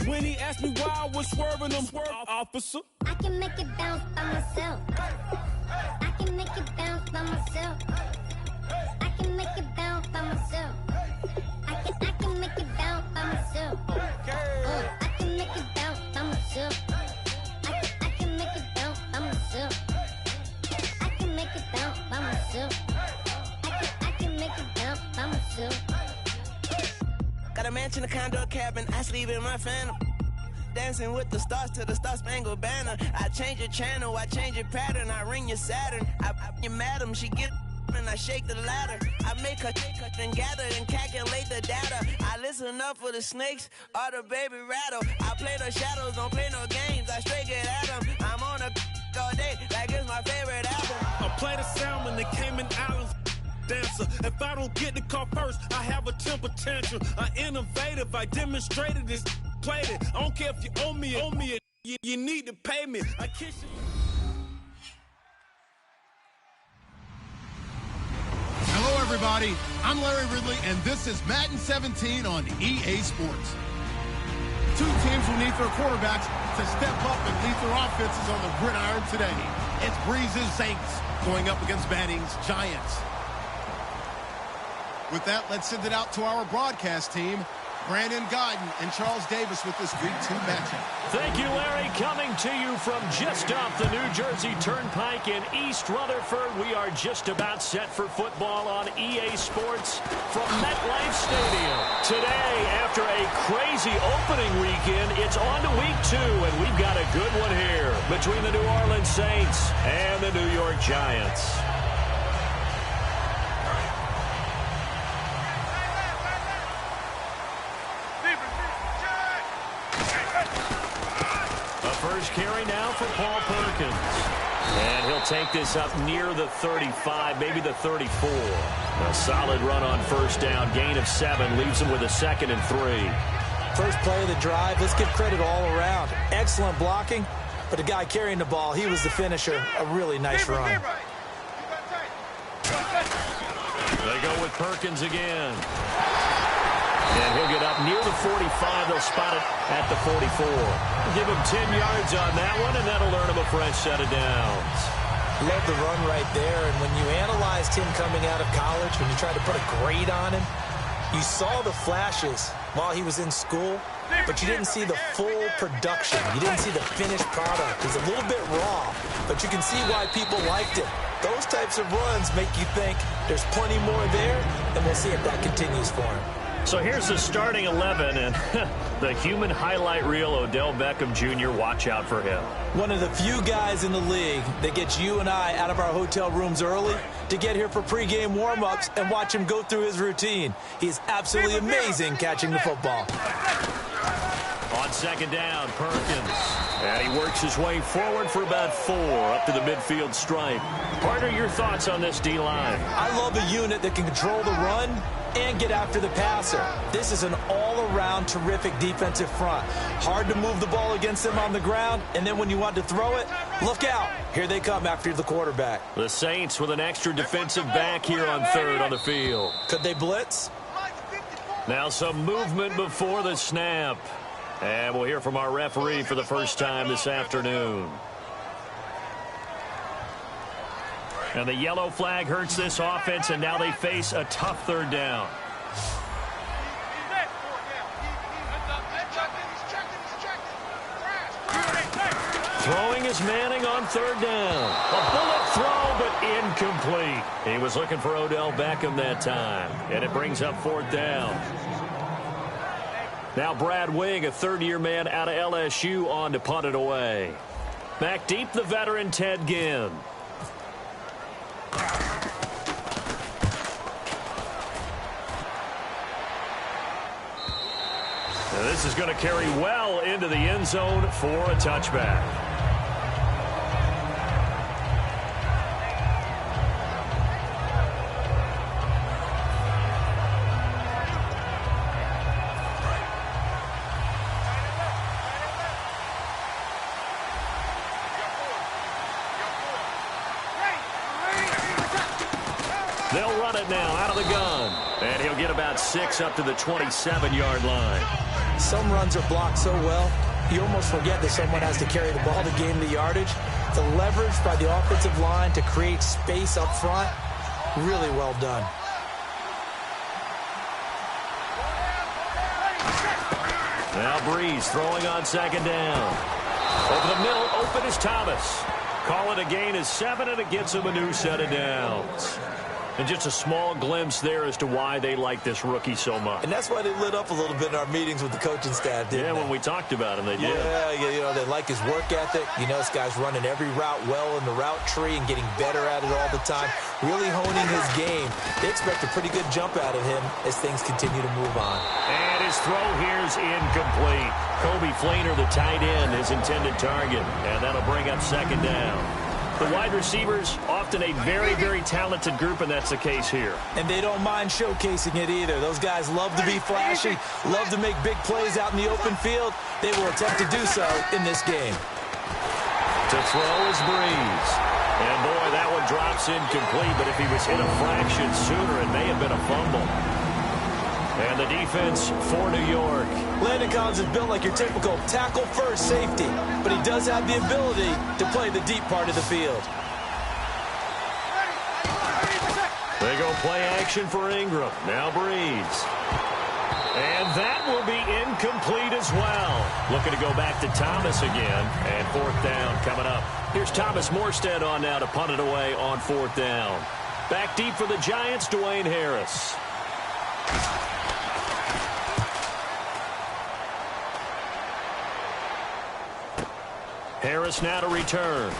When he asked me why I was swerving, I'm swerving, officer. I can make it bounce by myself. I can make it bounce by myself. I can make it bounce by myself. I can make it bounce by myself. I can make it bounce by myself. I can make it bounce by myself. I can make it bounce by myself. I can make it bounce by myself. Got a mansion, a condo, a cabin, I sleep in my phantom. Dancing with the stars to the Star-Spangled Banner. I change your channel, I change your pattern, I ring your Saturn. I your madam, she get and I shake the ladder. I make her and gather and calculate the data. I listen up for the snakes or the baby rattle. I play the shadows, don't play no games, I straight get at them. I'm on a all day, like it's my favorite album. I play the Salmon, the Cayman Islands dancer. If I don't get the car first, I have a temper tantrum. I'm innovative, I demonstrated this, played it. I don't care if you owe me it, you need to pay me. I kiss you. Hello, everybody. I'm Larry Ridley, and this is Madden 17 on EA Sports. Two teams will need their quarterbacks to step up and lead their offenses on the gridiron today. It's Breeze's Saints going up against Manning's Giants. With that, let's send it out to our broadcast team. Brandon Godden and Charles Davis with this Week 2 matchup. Thank you, Larry. Coming to you from just off the New Jersey Turnpike in East Rutherford. We are just about set for football on EA Sports from MetLife Stadium. Today, after a crazy opening weekend, it's on to Week 2, and we've got a good one here between the New Orleans Saints and the New York Giants. First carry now for Paul Perkins. And he'll take this up near the 35, maybe the 34. A solid run on first down. Gain of 7 leaves him with a 2nd and 3. First play of the drive. Let's give credit all around. Excellent blocking. But the guy carrying the ball, he was the finisher. A really nice run. They go with Perkins again. And he'll get up near the 45. They'll spot it at the 44. Give him 10 yards on that one, and that'll earn him a fresh set of downs. Love the run right there. And when you analyzed him coming out of college, when you tried to put a grade on him, you saw the flashes while he was in school, but you didn't see the full production. You didn't see the finished product. He's a little bit raw, but you can see why people liked him. Those types of runs make you think there's plenty more there, and we'll see if that continues for him. So here's the starting 11, and the human highlight reel, Odell Beckham Jr., watch out for him. One of the few guys in the league that gets you and I out of our hotel rooms early to get here for pregame warm-ups and watch him go through his routine. He's absolutely amazing catching the football. On second down, Perkins. And he works his way forward for about 4 up to the midfield stripe. Partner, your thoughts on this D-line? I love a unit that can control the run and get after the passer. This is an all-around terrific defensive front. Hard to move the ball against them on the ground, and then when you want to throw it, look out. Here they come after the quarterback. The Saints with an extra defensive back here on third on the field. Could they blitz? Now some movement before the snap. And we'll hear from our referee for the first time this afternoon. And the yellow flag hurts this offense, and now they face a tough third down. Throwing is Manning on third down. A bullet throw, but incomplete. He was looking for Odell Beckham that time, and it brings up 4th down. Now Brad Wing, a third-year man out of LSU, on to punt it away. Back deep, the veteran Ted Ginn. Now this is going to carry well into the end zone for a touchback. They'll run it now out of the gun. And he'll get about 6 up to the 27-yard line. Some runs are blocked so well, you almost forget that someone has to carry the ball to gain the yardage. The leverage by the offensive line to create space up front, really well done. Now Breeze throwing on second down. Over the middle, open is Thomas. Call it a gain of 7, and it gets him a new set of downs. And just a small glimpse there as to why they like this rookie so much. And that's why they lit up a little bit in our meetings with the coaching staff, didn't they? When we talked about him, they did. Yeah, they like his work ethic. This guy's running every route well in the route tree and getting better at it all the time, really honing his game. They expect a pretty good jump out of him as things continue to move on. And his throw here's incomplete. Kobe Fleener, the tight end, his intended target, and that'll bring up second down. The wide receivers, often a very, very talented group, and that's the case here. And they don't mind showcasing it either. Those guys love to be flashy, love to make big plays out in the open field. They will attempt to do so in this game. To throw is Breeze. And, boy, that one drops incomplete, but if he was hit a fraction sooner, it may have been a fumble. And the defense for New York. Landon Collins is built like your typical tackle-first safety, but he does have the ability to play the deep part of the field. They go play action for Ingram. Now Breeze. And that will be incomplete as well. Looking to go back to Thomas again. And fourth down coming up. Here's Thomas Morstead on now to punt it away on fourth down. Back deep for the Giants, Dwayne Harris. Harris now to return.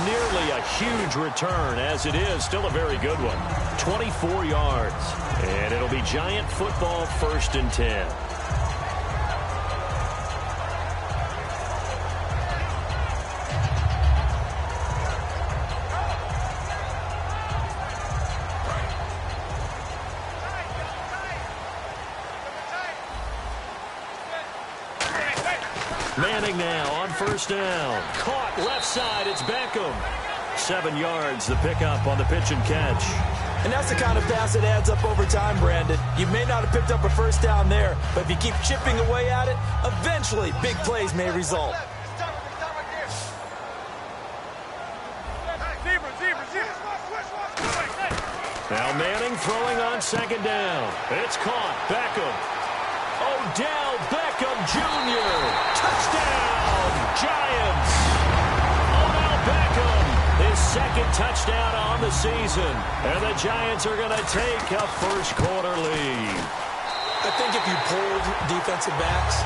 Nearly a huge return, as it is. Still a very good one. 24 yards. And it'll be Giant football, 1st and 10. Manning now on first down. Caught left side. It's Beckham. 7 yards, the pickup on the pitch and catch. And that's the kind of pass that adds up over time, Brandon. You may not have picked up a first down there, but if you keep chipping away at it, eventually big plays may result. Now Manning throwing on second down. It's caught. Beckham. Odell Beckham Jr. Touchdown, Giants. Odell Beckham, his second touchdown on the season. And the Giants are going to take a first quarter lead. I think if you polled defensive backs,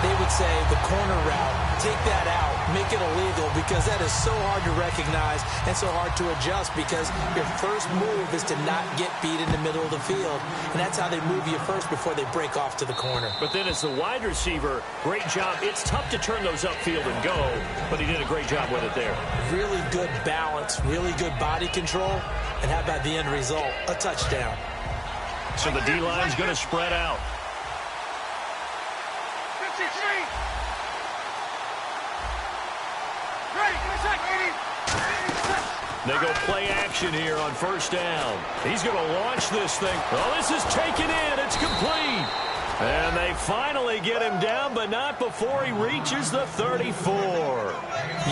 they would say the corner route, take that out, make it illegal, because that is so hard to recognize and so hard to adjust, because your first move is to not get beat in the middle of the field, and that's how they move you first before they break off to the corner. But then as the wide receiver, great job. It's tough to turn those upfield and go, but he did a great job with it there. Really good balance, really good body control, and how about the end result? A touchdown. So the D-line's going to spread out. They go play action here on first down. He's going to launch this thing. Oh, this is taken in. It's complete. And they finally get him down, but not before he reaches the 34.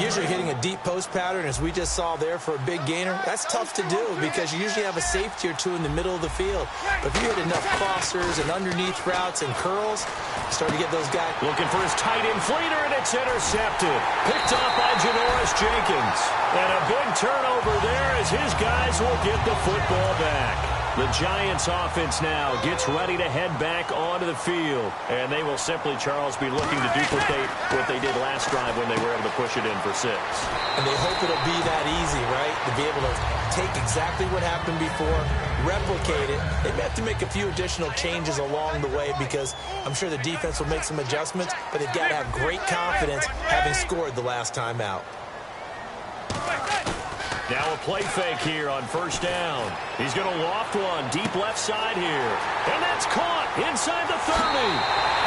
Usually hitting a deep post pattern, as we just saw there for a big gainer, that's tough to do because you usually have a safety or two in the middle of the field. But if you hit enough crossers and underneath routes and curls, you start to get those guys. Looking for his tight end Fleener, and it's intercepted. Picked up by Janoris Jenkins. And a big turnover there as his guys will get the football back. The Giants offense now gets ready to head back onto the field. And they will simply, Charles, be looking to duplicate what they did last drive when they were able to push it in for 6. And they hope it'll be that easy, right? To be able to take exactly what happened before, replicate it. They may have to make a few additional changes along the way because I'm sure the defense will make some adjustments, but they've got to have great confidence having scored the last time out. Now a play fake here on first down. He's going to loft one deep left side here. And that's caught inside the 30.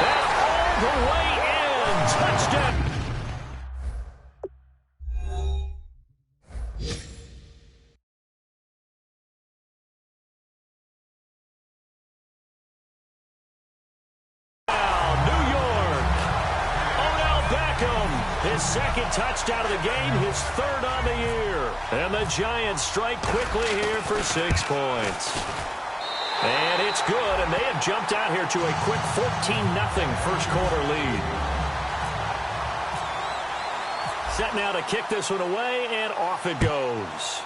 And all the way in. Touchdown. His second touchdown of the game, his third on the year. And the Giants strike quickly here for 6 points. And it's good, and they have jumped out here to a quick 14-0 first quarter lead. Set now to kick this one away, and off it goes.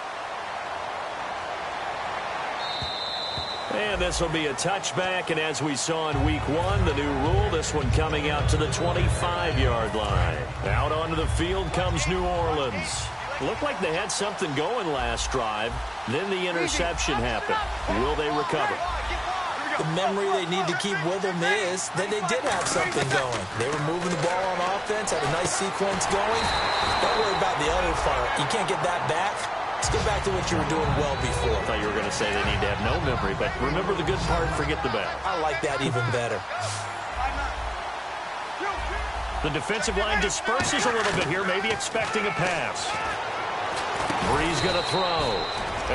And this will be a touchback, and as we saw in week 1, the new rule, this one coming out to the 25-yard line. Out onto the field comes New Orleans. Looked like they had something going last drive. Then the interception happened. Will they recover? The memory they need to keep with them is that they did have something going. They were moving the ball on offense, had a nice sequence going. Don't worry about the other part. You can't get that back. Let's get back to what you were doing well before. I thought you were going to say they need to have no memory, but remember the good part, forget the bad. I like that even better. The defensive line disperses a little bit here, maybe expecting a pass. Brees going to throw.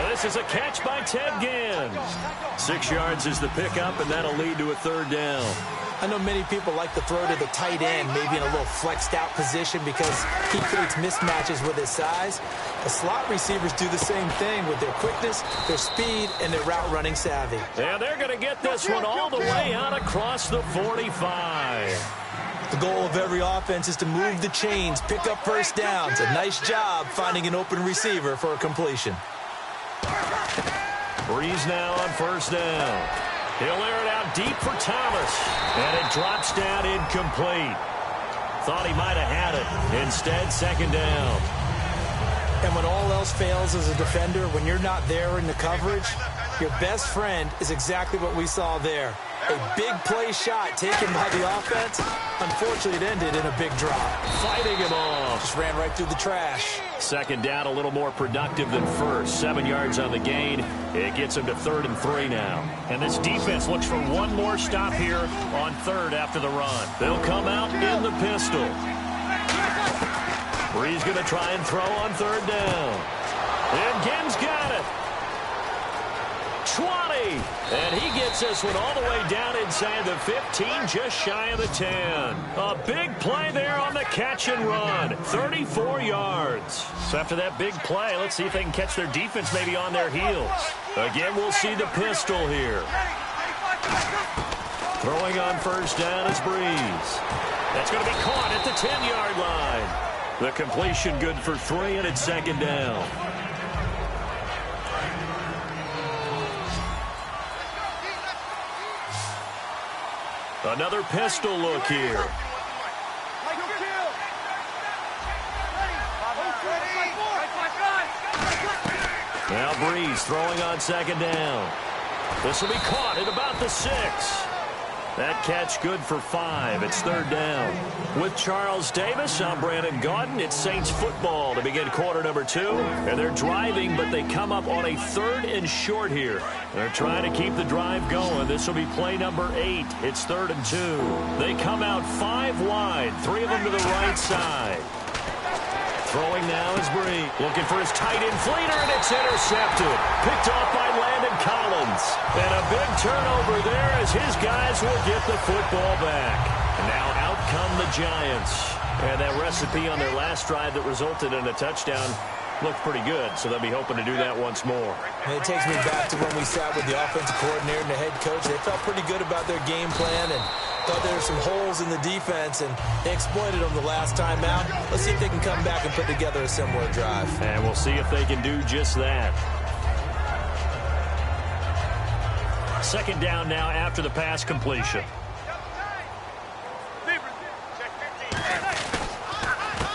And this is a catch by Ted Ginn. 6 yards is the pickup, and that'll lead to a third down. I know many people like to throw to the tight end, maybe in a little flexed out position because he creates mismatches with his size. The slot receivers do the same thing with their quickness, their speed, and their route running savvy. And they're going to get this one all the way out across the 45. The goal of every offense is to move the chains, pick up first downs. A nice job finding an open receiver for a completion. Brees now on first down. He'll air it out deep for Thomas. And it drops down incomplete. Thought he might have had it. Instead, second down. And when all else fails as a defender, when you're not there in the coverage, your best friend is exactly what we saw there. A big play shot taken by the offense. Unfortunately, it ended in a big drop. Fighting him off. Just ran right through the trash. Second down, a little more productive than first. 7 yards on the gain. It gets him to 3rd and 3 now. And this defense looks for one more stop here on 3rd after the run. They'll come out in the pistol. Brees going to try and throw on 3rd down. And Ginn's got it. 20. And he gets this one all the way down inside the 15, just shy of the 10. A big play there on the catch and run. 34 yards. So after that big play, let's see if they can catch their defense maybe on their heels. Again, we'll see the pistol here. Throwing on first down is Brees. That's going to be caught at the 10-yard line. The completion good for 3, and it's second down. Another pistol look here. Now Brees throwing on second down. This will be caught at about the 6. That catch good for 5. It's 3rd down. With Charles Davis, I'm Brandon Gaudin. It's Saints football to begin quarter number 2. And they're driving, but they come up on a 3rd and short here. They're trying to keep the drive going. This will be play number 8. It's 3rd and 2. They come out 5 wide. 3 of them to the right side. Throwing now is Brees. Looking for his tight end Fleeter, and it's intercepted. Picked off by Landon Collins. And a big turnover there as his guys will get the football back. And now out come the Giants. And that recipe on their last drive that resulted in a touchdown looked pretty good, so they'll be hoping to do that once more. And it takes me back to when we sat with the offensive coordinator and the head coach. They felt pretty good about their game plan and thought there were some holes in the defense, and they exploited them the last time out. Let's see if they can come back and put together a similar drive. And we'll see if they can do just that. Second down now after the pass completion.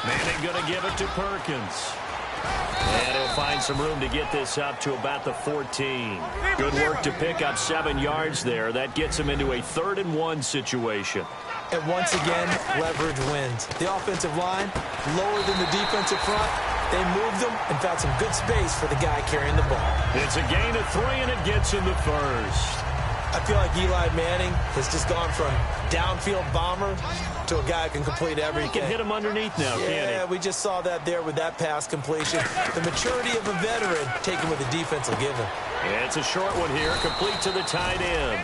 Manning going to give it to Perkins. And he'll find some room to get this up to about the 14. Good work to pick up 7 yards there. That gets him into a 3rd and 1 situation. And once again, leverage wins. The offensive line, lower than the defensive front. They moved them and found some good space for the guy carrying the ball. It's a gain of 3, and it gets him the first. I feel like Eli Manning has just gone from downfield bomber to a guy who can complete everything. He can hit him underneath now, can't he? Yeah, we just saw that there with that pass completion. The maturity of a veteran taken with the defense will give him. Yeah, it's a short one here, complete to the tight end.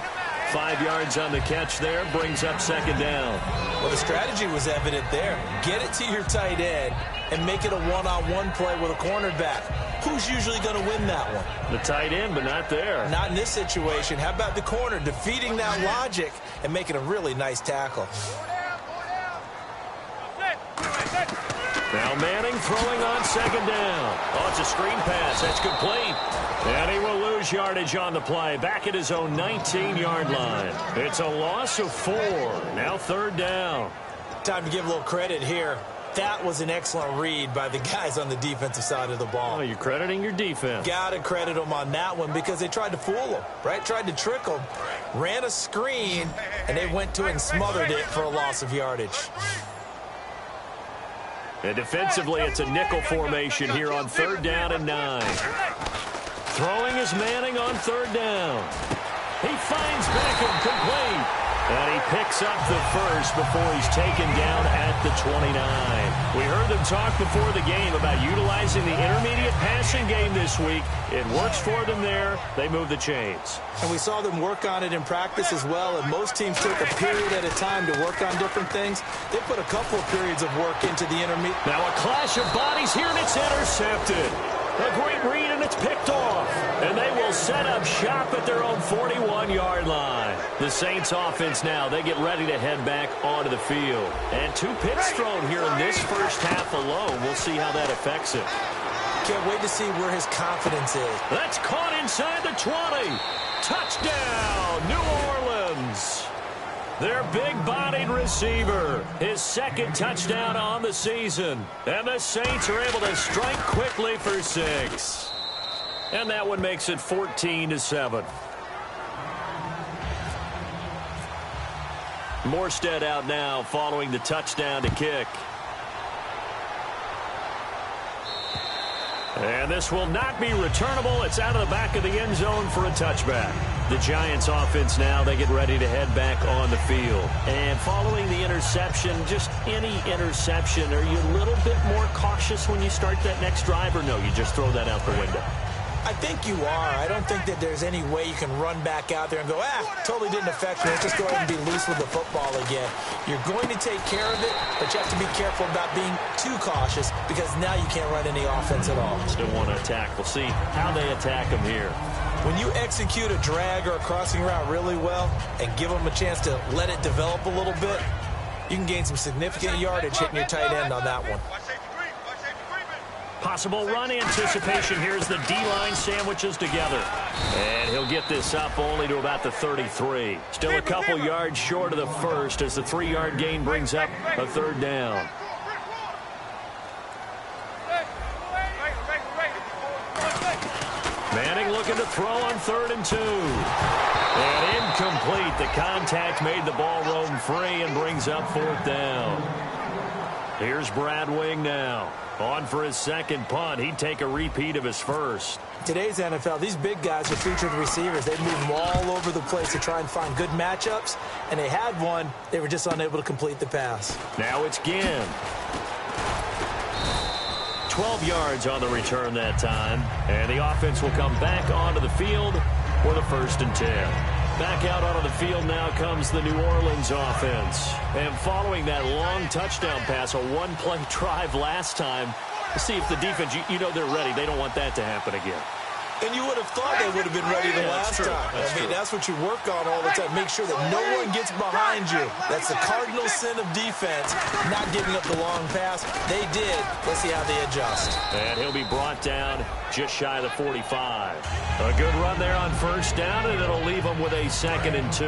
5 yards on the catch there. Brings up second down. Well, the strategy was evident there. Get it to your tight end and make it a one-on-one play with a cornerback. Who's usually going to win that one? The tight end, but not there. Not in this situation. How about the corner defeating that logic and making a really nice tackle? Now Manning throwing on second down. Oh, it's a screen pass. That's complete. And he will lose yardage on the play. Back at his own 19-yard line. It's a loss of 4. Now third down. Time to give a little credit here. That was an excellent read by the guys on the defensive side of the ball. Oh, you're crediting your defense. Got to credit them on that one because they tried to fool them, right? Tried to trick them. Ran a screen, and they went to it and smothered it for a loss of yardage. And defensively, it's a nickel formation here on third down and 9. Throwing is Manning on third down. He finds Beckham complete. And he picks up the first before he's taken down at the 29. We heard them talk before the game about utilizing the intermediate passing game this week. It works for them there. They move the chains. And we saw them work on it in practice as well. And most teams take a period at a time to work on different things. They put a couple of periods of work into the intermediate. Now a clash of bodies here, and it's intercepted. A great read, and it's picked off. And they will set up shop at their own 41-yard line. The Saints offense now, they get ready to head back onto the field. And 2 picks thrown here in this first half alone. We'll see how that affects him. Can't wait to see where his confidence is. That's caught inside the 20. Touchdown, New Orleans. Their big-bodied receiver, his second touchdown on the season. And the Saints are able to strike quickly for 6. And that one makes it 14-7. Morstead out now following the touchdown to kick. And this will not be returnable. It's out of the back of the end zone for a touchback. The Giants offense now, they get ready to head back on the field. And following the interception, just any interception, are you a little bit more cautious when you start that next drive, or no, you just throw that out the window? I think you are. I don't think that there's any way you can run back out there and go, totally didn't affect me. Let's just go ahead and be loose with the football again. You're going to take care of it, but you have to be careful about being too cautious because now you can't run any offense at all. Still want to attack. We'll see how they attack them here. When you execute a drag or a crossing route really well and give them a chance to let it develop a little bit, you can gain some significant yardage hitting your tight end on that one. Possible run anticipation. Here's the D-line sandwiches together. And he'll get this up only to about the 33. Still a couple yards short of the first as the 3-yard gain brings up a third down. Manning looking to throw on 3rd and 2. And incomplete. The contact made the ball roam free and brings up 4th down. Here's Brad Wing now. On for his second punt. He'd take a repeat of his first. Today's NFL, these big guys are featured receivers. They move them all over the place to try and find good matchups. And they had one. They were just unable to complete the pass. Now it's Ginn. 12 yards on the return that time. And the offense will come back onto the field for the 1st and 10. Back out onto the field now comes the New Orleans offense. And following that long touchdown pass, a one-play drive last time, to see if the defense, you know they're ready. They don't want that to happen again. And you would have thought they would have been ready the last time. That's what you work on all the time. Make sure that no one gets behind you. That's the cardinal sin of defense, not giving up the long pass. They did. Let's see how they adjust. And he'll be brought down just shy of the 45. A good run there on 1st down, and it'll leave them with a 2nd and 2.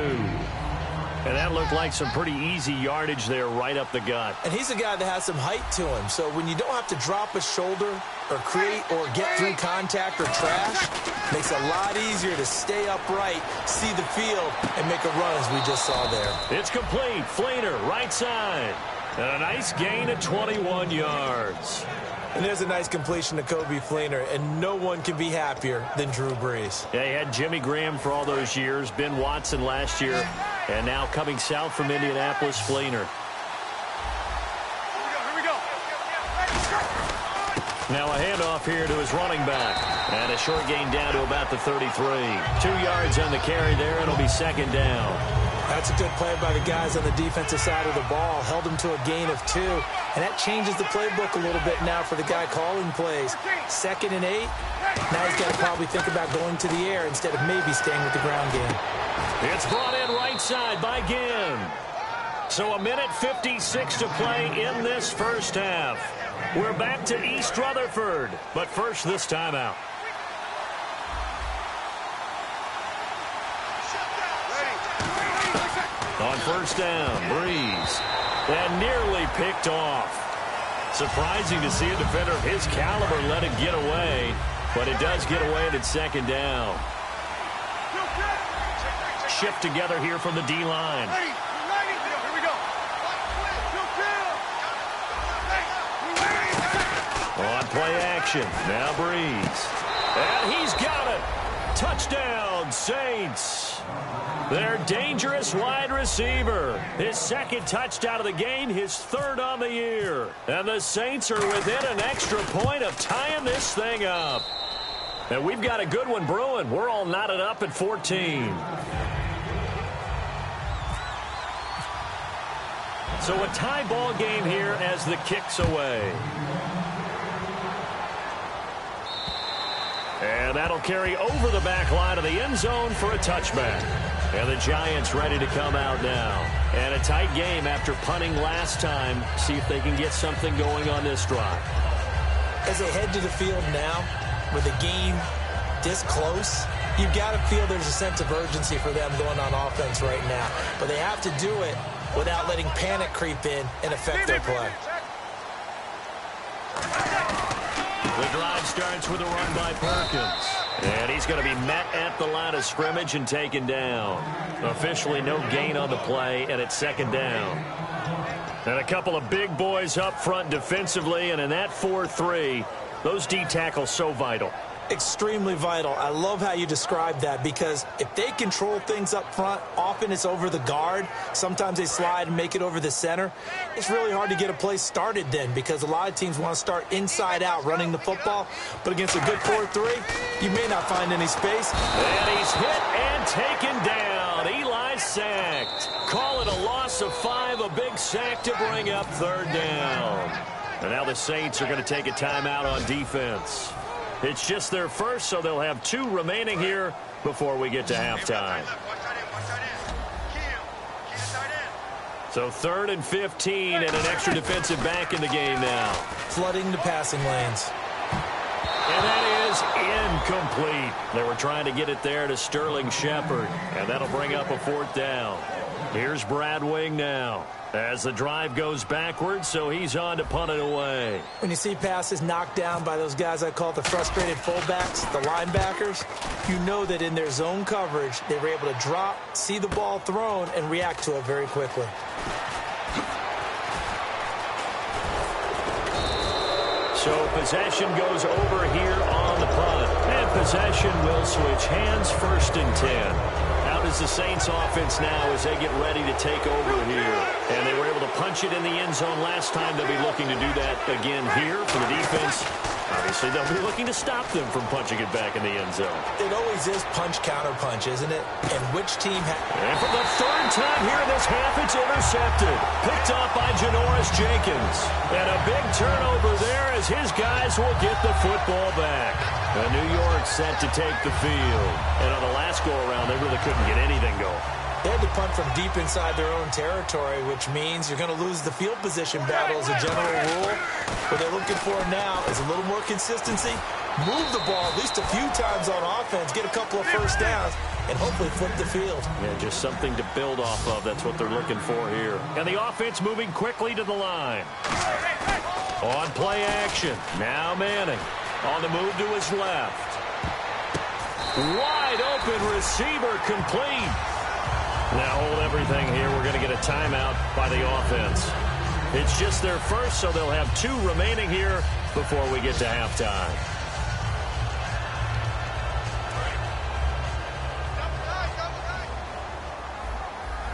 And that looked like some pretty easy yardage there right up the gut. And he's a guy that has some height to him. So when you don't have to drop a shoulder or create or get through contact or trash, makes it a lot easier to stay upright, see the field, and make a run as we just saw there. It's complete. Fleener, right side. And a nice gain of 21 yards. And there's a nice completion to Kobe Fleener, and no one can be happier than Drew Brees. Yeah, he had Jimmy Graham for all those years, Ben Watson last year, and now coming south from Indianapolis, Fleener. Now a handoff here to his running back. And a short gain down to about the 33. 2 yards on the carry there. It'll be second down. That's a good play by the guys on the defensive side of the ball. Held him to a gain of 2. And that changes the playbook a little bit now for the guy calling plays. 2nd and 8. Now he's got to probably think about going to the air instead of maybe staying with the ground game. It's brought in right side by Ginn. So a minute 56 to play in this first half. We're back to East Rutherford, but first this timeout. On first down, Breeze. And nearly picked off. Surprising to see a defender of his caliber let it get away, but it does get away and it's second down. Shift together here from the D-line. On play action, now Breeze. And he's got it. Touchdown, Saints. Their dangerous wide receiver. His 2nd touchdown of the game, his 3rd on the year. And the Saints are within an extra point of tying this thing up. And we've got a good one brewing. We're all knotted up at 14. So a tie ball game here as the kick's away. And that'll carry over the back line of the end zone for a touchback. And the Giants ready to come out now. And a tight game after punting last time. See if they can get something going on this drive. As they head to the field now, with the game this close, you've got to feel there's a sense of urgency for them going on offense right now. But they have to do it without letting panic creep in and affect their play. The drive starts with a run by Perkins. And he's going to be met at the line of scrimmage and taken down. Officially no gain on the play, and it's second down. And a couple of big boys up front defensively, and in that 4-3, those D tackles so vital. Extremely vital. I love how you described that, because if they control things up front, often it's over the guard. Sometimes they slide and make it over the center. It's really hard to get a play started then, because a lot of teams want to start inside out running the football. But against a good 4-3, you may not find any space. And he's hit and taken down. Eli sacked. Call it a loss of 5, a big sack to bring up 3rd down. And now the Saints are going to take a timeout on defense. It's just their first, so they'll have 2 remaining here before we get to halftime. So 3rd and 15 and an extra defensive back in the game now. Flooding the passing lanes. And that is incomplete. They were trying to get it there to Sterling Shepard, and that'll bring up a 4th down. Here's Brad Wing now as the drive goes backwards, so he's on to punt it away. When you see passes knocked down by those guys I call the frustrated fullbacks, the linebackers, you know that in their zone coverage, they were able to drop, see the ball thrown, and react to it very quickly. So possession goes over here on the punt. And possession will switch hands, 1st and 10. How does the Saints offense now as they get ready to take over here? And they were able to punch it in the end zone last time. They'll be looking to do that again here for the defense. Obviously, they'll be looking to stop them from punching it back in the end zone. It always is punch-counter-punch, isn't it? And which team And for the 3rd time here in this half, it's intercepted. Picked off by Janoris Jenkins. And a big turnover there as his guys will get the football back. And New York set to take the field. And on the last go-around, they really couldn't get anything going. They had to punt from deep inside their own territory, which means you're going to lose the field position battle as a general rule. What they're looking for now is a little more consistency, move the ball at least a few times on offense, get a couple of 1st downs, and hopefully flip the field. Yeah, just something to build off of. That's what they're looking for here. And the offense moving quickly to the line. On play action, now Manning. On the move to his left. Wide open receiver complete. Now hold everything here. We're going to get a timeout by the offense. It's just their first, so they'll have 2 remaining here before we get to halftime.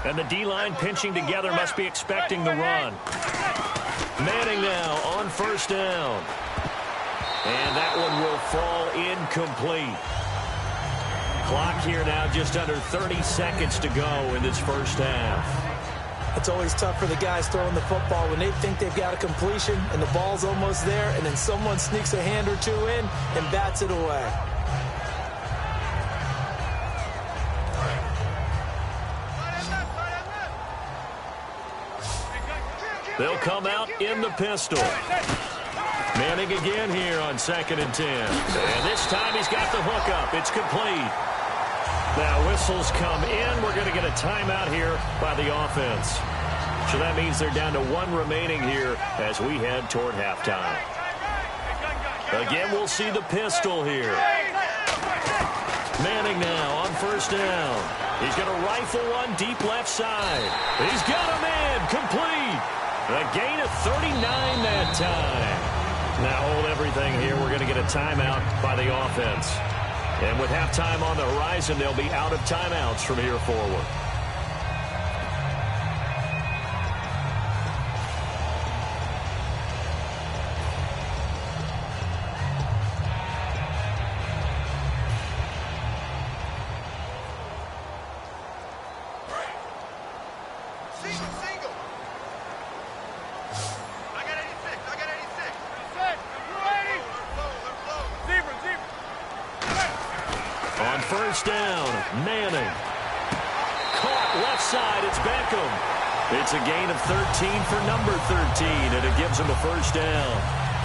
And the D-line pinching together, must be expecting the run. Manning now on 1st down. And that one will fall incomplete. Clock here now just under 30 seconds to go in this first half. It's always tough for the guys throwing the football when they think they've got a completion and the ball's almost there, and then someone sneaks a hand or two in and bats it away. They'll come out in the pistol. Manning again here on 2nd and 10. And this time he's got the hook up. It's complete. Now whistles come in. We're going to get a timeout here by the offense. So that means they're down to 1 remaining here as we head toward halftime. Again, we'll see the pistol here. Manning now on 1st down. He's going to rifle one deep left side. He's got a man complete. A gain of 39 that time. Now hold everything here. We're going to get a timeout by the offense. And with halftime on the horizon, they'll be out of timeouts from here forward. On 1st down, Manning. Caught left side, it's Beckham. It's a gain of 13 for number 13, and it gives him a 1st down.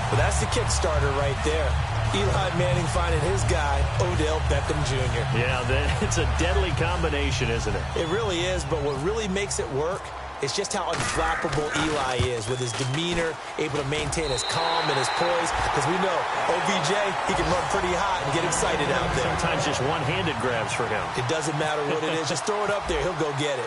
Well, that's the kickstarter right there. Eli Manning finding his guy, Odell Beckham Jr. Yeah, it's a deadly combination, isn't it? It really is, but what really makes it work is just how unflappable Eli is with his demeanor, able to maintain his calm and his poise. Because we know, OBJ, he can run pretty hot and get excited out there. Sometimes just one-handed grabs for him. It doesn't matter what it is. Just throw it up there. He'll go get it.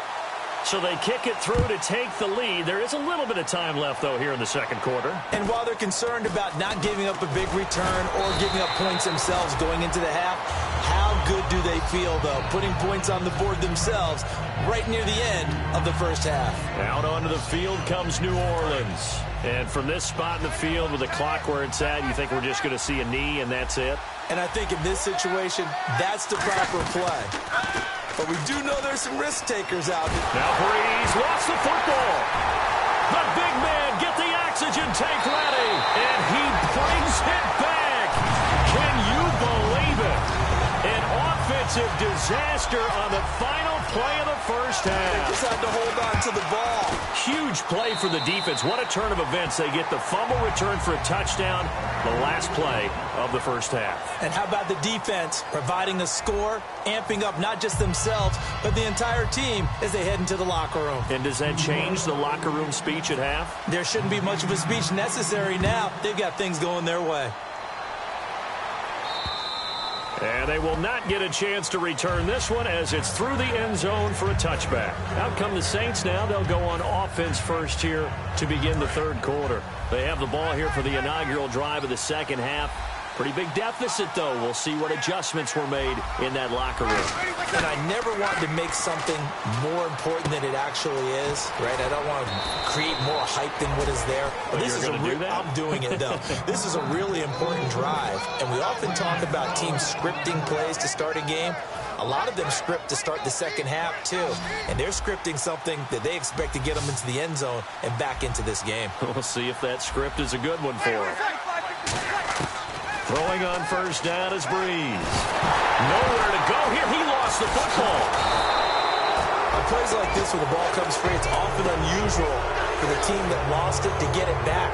So they kick it through to take the lead. There is a little bit of time left, though, here in the 2nd quarter. And while they're concerned about not giving up a big return or giving up points themselves going into the half, how good do they feel, though, putting points on the board themselves right near the end of the first half? Out onto the field comes New Orleans. And from this spot in the field with the clock where it's at, you think we're just going to see a knee and that's it? And I think in this situation, that's the proper play. But we do know there's some risk takers out there. Now Breeze lost the football. The big man, get the oxygen tank ready. And he brings it back. Can you believe it? An offensive disaster on the final play of the first half. They just had to hold on to the ball. Huge play for the defense. What a turn of events. They get the fumble return for a touchdown, the last play of the first half. And how about the defense providing a score, amping up not just themselves, but the entire team as they head into the locker room. And does that change the locker room speech at half? There shouldn't be much of a speech necessary now. They've got things going their way. And they will not get a chance to return this one as it's through the end zone for a touchback. Out come the Saints now. They'll go on offense first here to begin the 3rd quarter. They have the ball here for the inaugural drive of the 2nd half. Pretty big deficit, though. We'll see what adjustments were made in that locker room. And I never want to make something more important than it actually is, right? I don't want to create more hype than what is there. But this is I'm doing it, though. This is a really important drive. And we often talk about teams scripting plays to start a game. A lot of them script to start the 2nd half, too. And they're scripting something that they expect to get them into the end zone and back into this game. We'll see if that script is a good one for them. Throwing on 1st down is Breeze. Nowhere to go here. He lost the football. On plays like this where the ball comes free, it's often unusual for the team that lost it to get it back.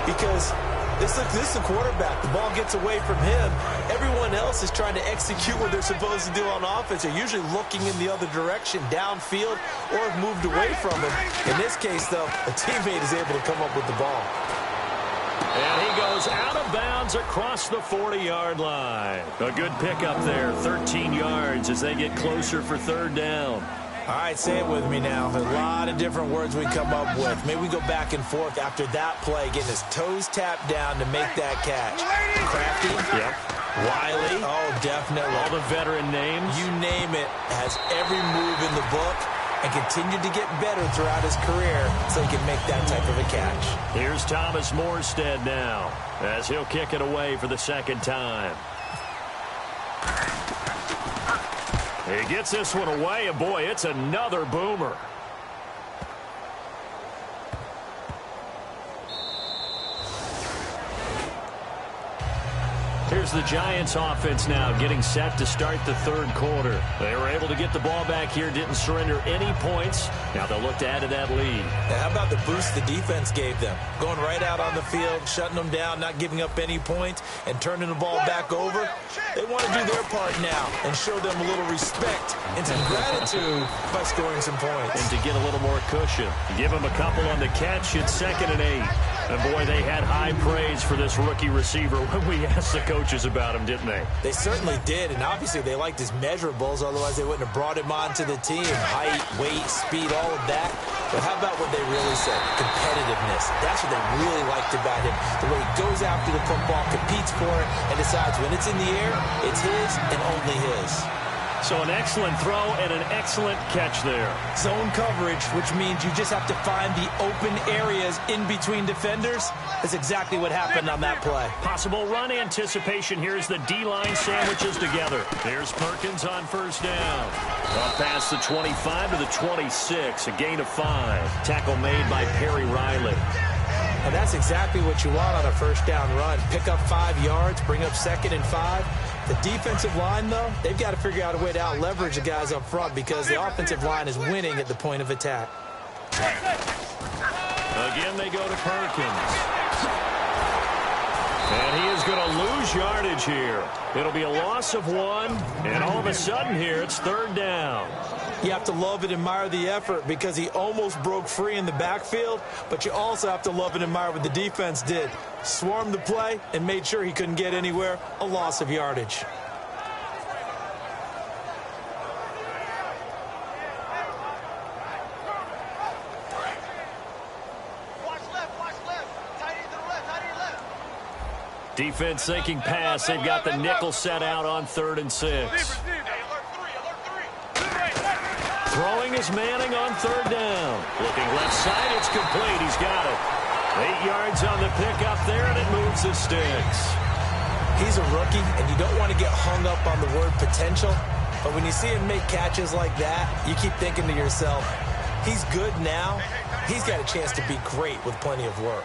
Because this is the quarterback. The ball gets away from him. Everyone else is trying to execute what they're supposed to do on offense. They're usually looking in the other direction, downfield, or have moved away from him. In this case, though, a teammate is able to come up with the ball. And he goes out of bounds across the 40-yard line. A good pickup there, 13 yards as they get closer for 3rd down. All right, say it with me now. A lot of different words we come up with. Maybe we go back and forth after that play, getting his toes tapped down to make that catch. Crafty. Yep. Wiley. Oh, definitely. All the veteran names. You name it. Has every move in the book. and continued to get better throughout his career so he can make that type of a catch. Here's Thomas Morstead now as he'll kick it away for the second time. He gets this one away, and boy, it's another boomer. Here's the Giants offense now getting set to start the third quarter. They were able to get the ball back here, didn't surrender any points. Now they'll look to add to that lead. Now, how about the boost the defense gave them? Going right out on the field, shutting them down, not giving up any points, and turning the ball back over. They want to do their part now and show them a little respect and some gratitude by scoring some points. And to get a little more cushion. Give them a couple on the catch. It's 2nd and 8. And, boy, they had high praise for this rookie receiver when we asked the coaches about him, didn't they? They certainly did, and obviously they liked his measurables. Otherwise, they wouldn't have brought him onto the team. Height, weight, speed, all of that. But how about what they really said? Competitiveness. That's what they really liked about him. The way he goes after the football, competes for it, and decides when it's in the air, it's his and only his. So an excellent throw and an excellent catch there. Zone coverage, which means you just have to find the open areas in between defenders. That's exactly what happened on that play. Possible run anticipation here as the D-line sandwiches together. There's Perkins on first down. Up past the 25 to the 26, a gain of 5. Tackle made by Perry Riley. And that's exactly what you want on a first down run. Pick up 5 yards, bring up 2nd and 5. The defensive line, though, they've got to figure out a way to out-leverage the guys up front because the offensive line is winning at the point of attack. Again, they go to Perkins. And he is going to lose yardage here. It'll be a loss of 1, and all of a sudden here, it's 3rd down. You have to love and admire the effort because he almost broke free in the backfield, but you also have to love and admire what the defense did. Swarmed the play and made sure he couldn't get anywhere, a loss of yardage. Defense thinking pass. They've got the nickel set out on 3rd and 6. Throwing is Manning on 3rd down. Looking left side, it's complete. He's got it. 8 yards on the pickup there, and it moves the sticks. He's a rookie, and you don't want to get hung up on the word potential. But when you see him make catches like that, you keep thinking to yourself, he's good now. He's got a chance to be great with plenty of work.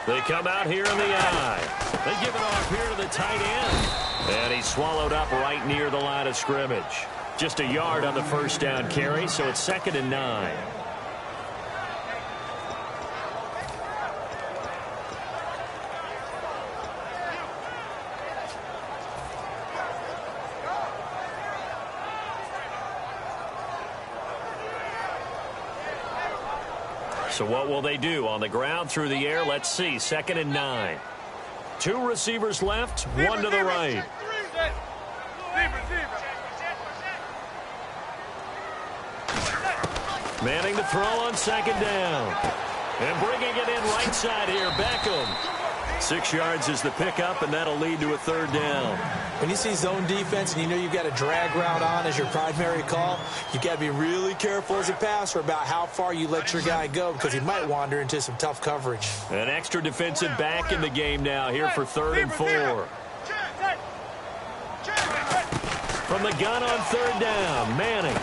They come out here in the eye. They give it off here to the tight end. And he's swallowed up right near the line of scrimmage. Just a yard on the first down carry, so it's 2nd and 9. So what will they do? On the ground, through the air, let's see. 2nd and 9. 2 receivers left, 1 to the right. Manning to throw on 2nd down. And bringing it in right side here, Beckham. 6 yards is the pickup, and that'll lead to a 3rd down. When you see zone defense and you know you've got a drag route on as your primary call, you've got to be really careful as a passer about how far you let your guy go because he might wander into some tough coverage. An extra defensive back in the game now here for 3rd and 4. From the gun on 3rd down, Manning.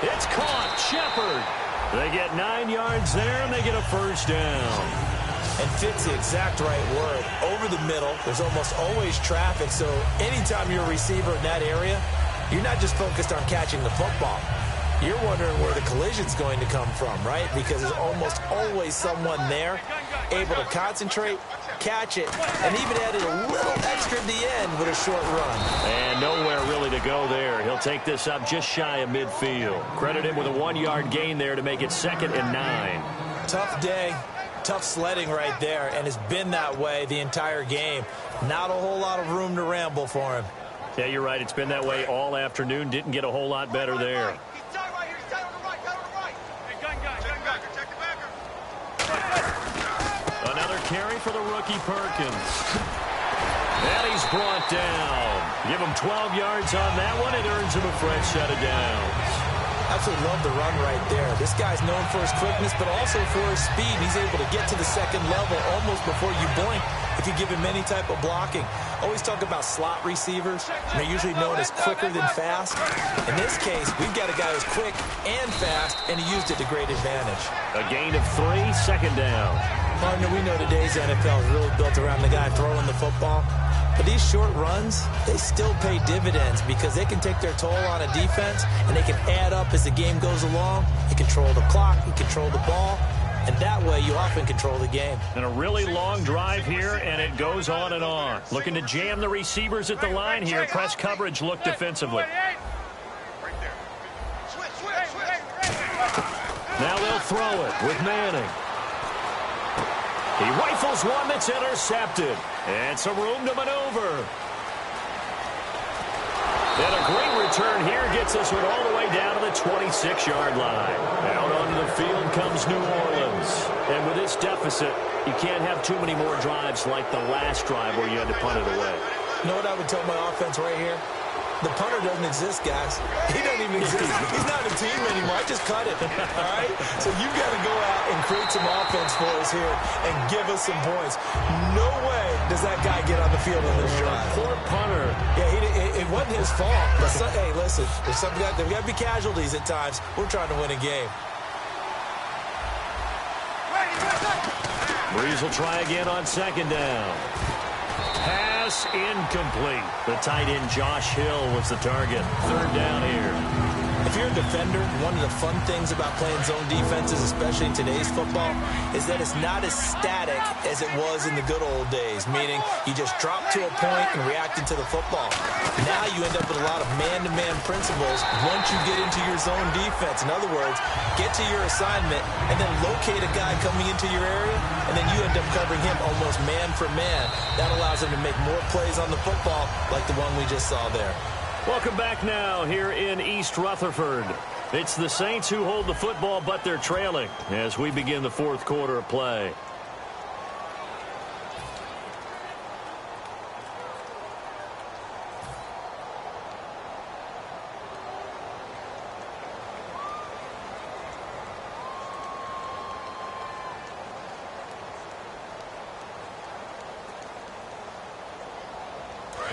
It's caught. Shepard. They get 9 yards there, and they get a first down. And fit's the exact right word. Over the middle, there's almost always traffic, so anytime you're a receiver in that area, you're not just focused on catching the football. You're wondering where the collision's going to come from, right? Because there's almost always someone there able to concentrate, catch it, and even added a little extra at the end with a short run. And nowhere really to go there. He'll take this up just shy of midfield. Credit him with a 1-yard gain there to make it 2nd and 9. Tough day. Tough sledding right there, and it's been that way the entire game. Not a whole lot of room to ramble for him. Yeah, you're right. It's been that way all afternoon. Didn't get a whole lot better there. Another carry for the rookie Perkins. And he's brought down. Give him 12 yards on that one. It earns him a fresh set of downs. Absolutely love the run right there. This guy's known for his quickness, but also for his speed. He's able to get to the second level almost before you blink if you give him any type of blocking. Always talk about slot receivers, and they're usually known as quicker than fast. In this case, we've got a guy who's quick and fast, and he used it to great advantage. A gain of 3, second down. Partner, we know today's NFL is really built around the guy throwing the football. But these short runs, they still pay dividends because they can take their toll on a defense, and they can add up as the game goes along. You control the clock, you control the ball, and that way you often control the game. And a really long drive here, and it goes on and on. Looking to jam the receivers at the line here. Press coverage look defensively. Now they'll throw it with Manning. He rifles one that's intercepted. And some room to maneuver. And a great return here gets this one all the way down to the 26-yard line. Out onto the field comes New Orleans. And with this deficit, you can't have too many more drives like the last drive where you had to punt it away. You know what I would tell my offense right here? The punter doesn't exist, guys. He doesn't even exist. He's not a team anymore. I just cut it, all right? So you've got to go out and create some offense for us here and give us some points. No way does that guy get on the field on this drive. Poor punter. Yeah, it wasn't his fault. But hey, listen, there's got to be casualties at times. We're trying to win a game. Breeze will try again on second down. Pass incomplete. The tight end Josh Hill was the target. Third down here. If you're a defender, one of the fun things about playing zone defenses, especially in today's football, is that it's not as static as it was in the good old days, meaning you just drop to a point and reacted to the football. Now you end up with a lot of man-to-man principles once you get into your zone defense. In other words, get to your assignment and then locate a guy coming into your area, and then you end up covering him almost man for man. That allows him to make more plays on the football like the one we just saw there. Welcome back now here in East Rutherford. It's the Saints who hold the football, but they're trailing as we begin the fourth quarter of play.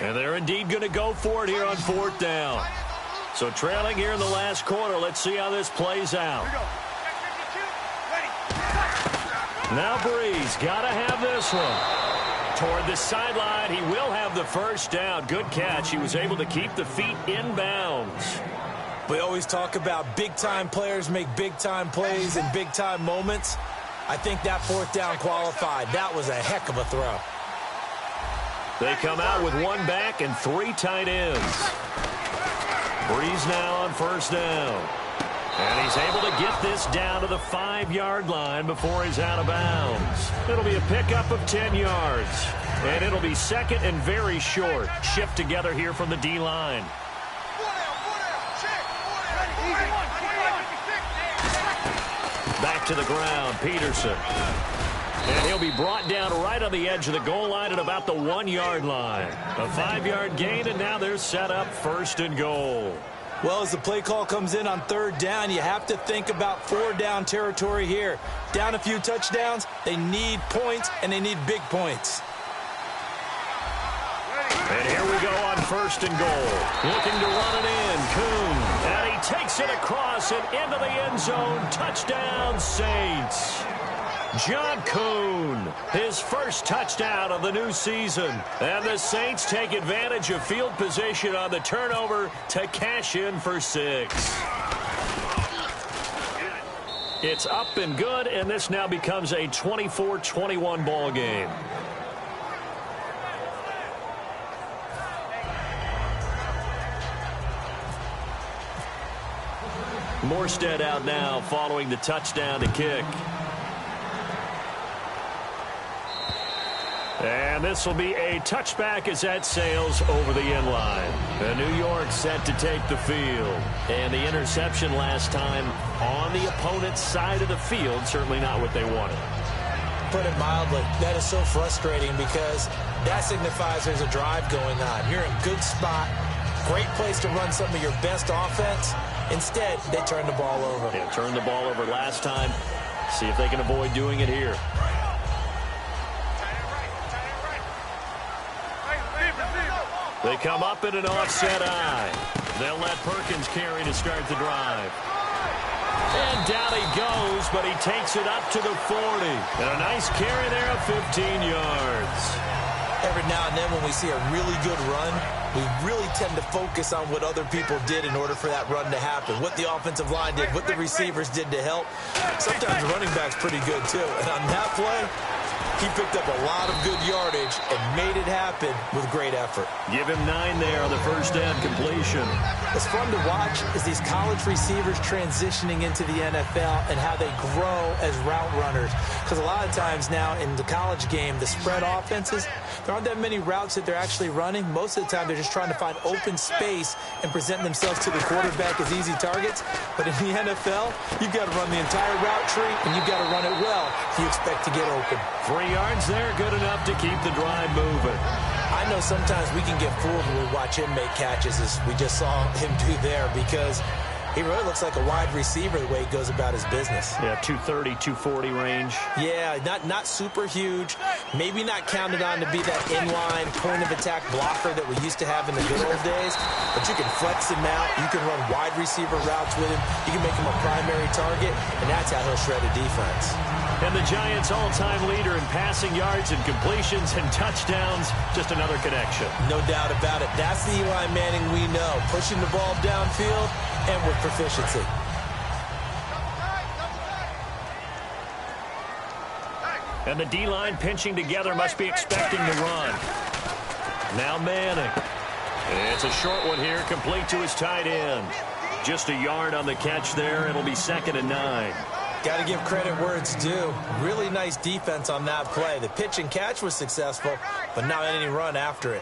And they're indeed going to go for it here on fourth down. So trailing here in the last quarter. Let's see how this plays out. Now Breeze got to have this one. Toward the sideline, he will have the first down. Good catch. He was able to keep the feet in bounds. We always talk about big-time players make big-time plays in big-time moments. I think that fourth down qualified. That was a heck of a throw. They come out with one back and 3 tight ends. Breeze now on first down. And he's able to get this down to the 5-yard line before he's out of bounds. It'll be a pickup of 10 yards. And it'll be second and very short. Shift together here from the D-line. Back to the ground, Peterson. And he'll be brought down right on the edge of the goal line at about the 1-yard line. A 5-yard gain, and now they're set up first and goal. Well, as the play call comes in on third down, you have to think about 4-down territory here. Down a few touchdowns, they need points, and they need big points. And here we go on first and goal. Looking to run it in, Kuhn. And he takes it across and into the end zone. Touchdown, Saints. John Kuhn, his first touchdown of the new season. And the Saints take advantage of field position on the turnover to cash in for 6. It's up and good, and this now becomes a 24-21 ball game. Morstead out now following the touchdown to kick. And this will be a touchback as that sails over the end line. And New York set to take the field. And the interception last time on the opponent's side of the field, certainly not what they wanted. Put it mildly, that is so frustrating because that signifies there's a drive going on. You're in a good spot, great place to run some of your best offense, Instead, they turned the ball over. Yeah, turned the ball over last time. See if they can avoid doing it here. They come up in an offset eye. They'll let Perkins carry to start the drive. And down he goes, but he takes it up to the 40. And a nice carry there of 15 yards. Every now and then when we see a really good run, we really tend to focus on what other people did in order for that run to happen. What the offensive line did, what the receivers did to help. Sometimes the running back's pretty good too. And on that play, he picked up a lot of good yardage and made it happen with great effort. Give him 9 there on the first down completion. What's fun to watch is these college receivers transitioning into the NFL and how they grow as route runners. Because a lot of times now in the college game, the spread offenses, there aren't that many routes that they're actually running. Most of the time, they're just trying to find open space and present themselves to the quarterback as easy targets. But in the NFL, you've got to run the entire route tree, and you've got to run it well if you expect to get open. 3 yards there, good enough to keep the drive moving. I know sometimes we can get fooled when we watch him make catches, as we just saw him do there, because he really looks like a wide receiver the way he goes about his business. Yeah, 230, 240 range. Yeah, not super huge. Maybe not counted on to be that inline point-of-attack blocker that we used to have in the good old days. But you can flex him out. You can run wide receiver routes with him. You can make him a primary target, and that's how he'll shred a defense. And the Giants' all-time leader in passing yards and completions and touchdowns. Just another connection. No doubt about it. That's the Eli Manning we know. Pushing the ball downfield and with proficiency. And the D-line pinching together must be expecting the run. Now Manning. It's a short one here, complete to his tight end. Just a yard on the catch there. It'll be 2nd and 9. Got to give credit where it's due. Really nice defense on that play. The pitch and catch was successful, but not any run after it.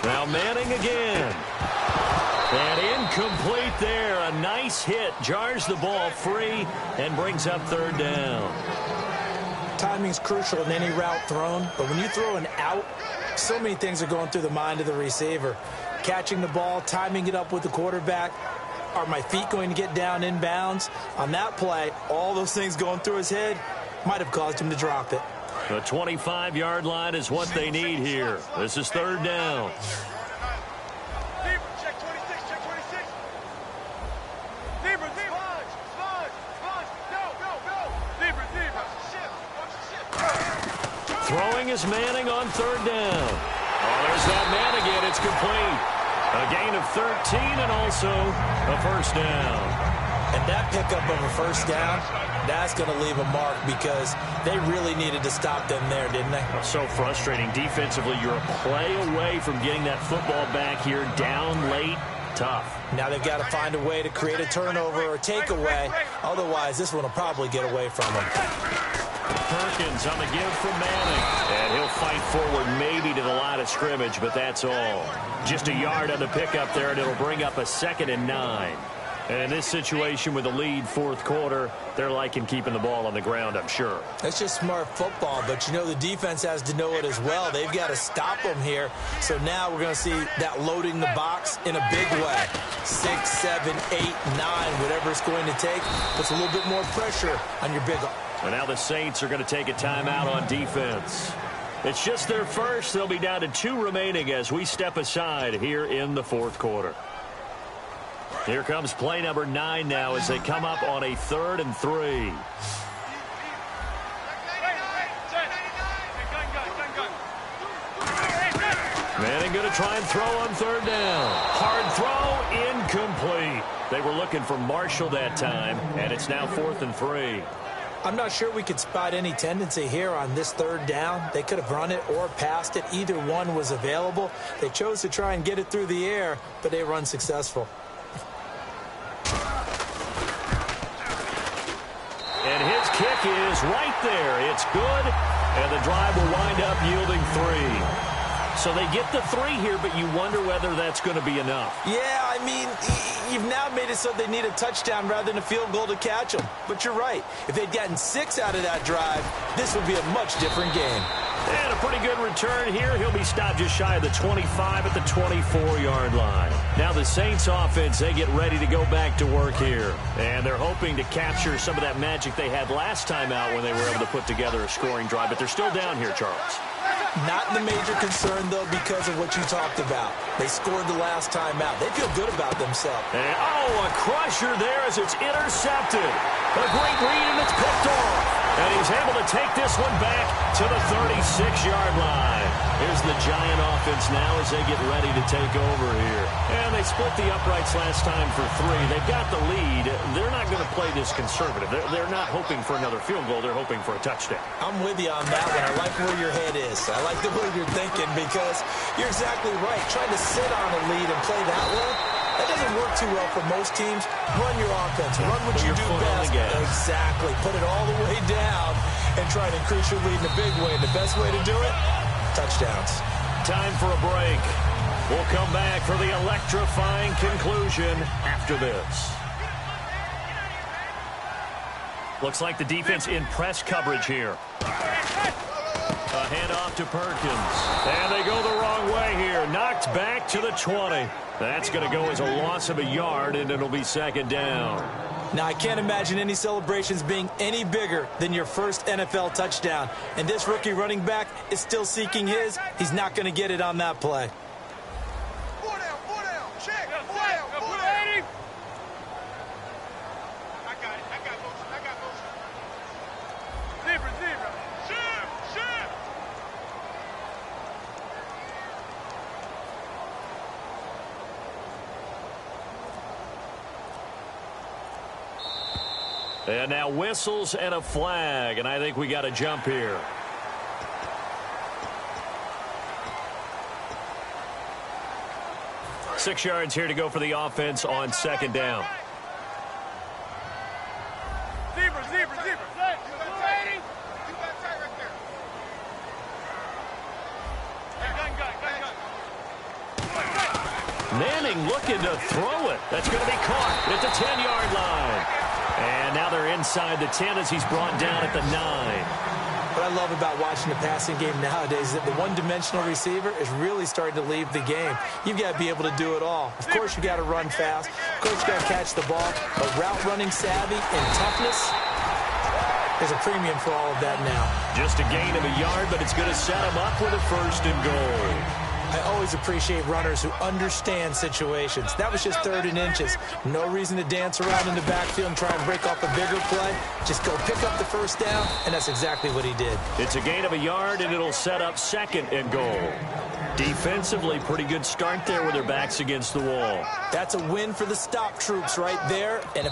Now Manning again. And incomplete there. A nice hit. Jars the ball free and brings up 3rd down. Timing's crucial in any route thrown, but when you throw an out, so many things are going through the mind of the receiver. Catching the ball, timing it up with the quarterback. Are my feet going to get down in bounds? On that play, all those things going through his head might have caused him to drop it. The 25-yard line is what they need here. This is 3rd down. Throwing is Manning on 3rd down. Oh, there's that man again. It's complete. A gain of 13 and also a 1st down. And that pickup of a 1st down, that's going to leave a mark because they really needed to stop them there, didn't they? So frustrating. Defensively, you're a play away from getting that football back here down late. Tough. Now they've got to find a way to create a turnover or takeaway. Otherwise, this one will probably get away from them. Perkins on the give from Manning. And he'll fight forward maybe to the line of scrimmage, but that's all. Just a yard on the pickup there, and it'll bring up a 2nd and 9. And in this situation with the lead 4th quarter, they're liking keeping the ball on the ground, I'm sure. That's just smart football, but you know the defense has to know it as well. They've got to stop them here. So now we're going to see that loading the box in a big way. 6, 7, 8, 9, whatever it's going to take, puts a little bit more pressure on your big. And now the Saints are going to take a timeout on defense. It's just their first. They'll be down to 2 remaining as we step aside here in the 4th quarter. Here comes play number 9 now as they come up on a 3rd and 3. Manning going to try and throw on 3rd down. Hard throw, incomplete. They were looking for Marshall that time, and it's now 4th and 3. I'm not sure we could spot any tendency here on this 3rd down. They could have run it or passed it. Either one was available. They chose to try and get it through the air, but they run successful. And his kick is right there. It's good, and the drive will wind up yielding 3. So they get the 3 here, but you wonder whether that's going to be enough. Yeah, I mean, you've now made it so they need a touchdown rather than a field goal to catch them. But you're right. If they'd gotten 6 out of that drive, this would be a much different game. And a pretty good return here. He'll be stopped just shy of the 25 at the 24-yard line. Now the Saints offense, they get ready to go back to work here. And they're hoping to capture some of that magic they had last time out when they were able to put together a scoring drive. But they're still down here, Charles. Not the major concern, though, because of what you talked about. They scored the last time out. They feel good about themselves. And, a crusher there as it's intercepted. A great read, and it's picked off. And he's able to take this one back to the 36-yard line. Here's the Giant offense now as they get ready to take over here. And they split the uprights last time for 3. They've got the lead. They're not going to play this conservative. They're not hoping for another field goal. They're hoping for a touchdown. I'm with you on that one. I like where your head is. I like the way you're thinking because you're exactly right. Trying to sit on a lead and play that way, that doesn't work too well for most teams. Run your offense. Run what you do best. Exactly. Put it all the way down and try to increase your lead in a big way. And the best way to do it, touchdowns. Time for a break. We'll come back for the electrifying conclusion after this. Looks like the defense in press coverage here. A handoff to Perkins. And they go the wrong way here. Knocked back to the 20. That's going to go as a loss of a yard, and it'll be second down. Now, I can't imagine any celebrations being any bigger than your first NFL touchdown. And this rookie running back is still seeking his. He's not going to get it on that play. Four down, check, four down. I got motion. Zebra. Shift. And now whistles and a flag, and I think we got a jump here. Six yards here to go for the offense on second down. Zebra. Ready? Gun. Manning looking to throw it. That's going to be caught at the 10-yard line. And now they're inside the 10 as he's brought down at the 9. What I love about watching the passing game nowadays is that the one-dimensional receiver is really starting to leave the game. You've got to be able to do it all. Of course, you got to run fast. Of course, you got to catch the ball. But route running savvy and toughness, there's a premium for all of that now. Just a gain of a yard, but it's going to set him up with a first and goal. I always appreciate runners who understand situations. That was just 3rd and inches. No reason to dance around in the backfield and try and break off a bigger play. Just go pick up the first down, and that's exactly what he did. It's a gain of a yard, and it'll set up second and goal. Defensively, pretty good start there with their backs against the wall. That's a win for the stop troops right there. And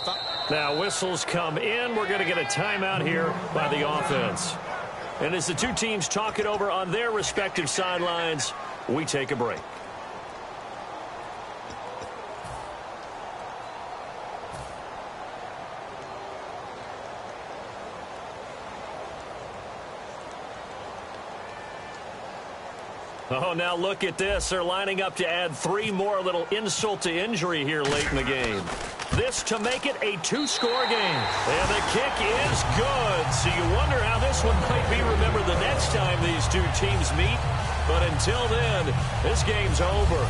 Now whistles come in. We're going to get a timeout here by the offense. And as the two teams talk it over on their respective sidelines, we take a break. Oh, now look at this. They're lining up to add 3 more, little insult to injury here late in the game. This to make it a 2-score game. And the kick is good. So you wonder how this one might be remembered the next time these two teams meet. But until then, this game's over.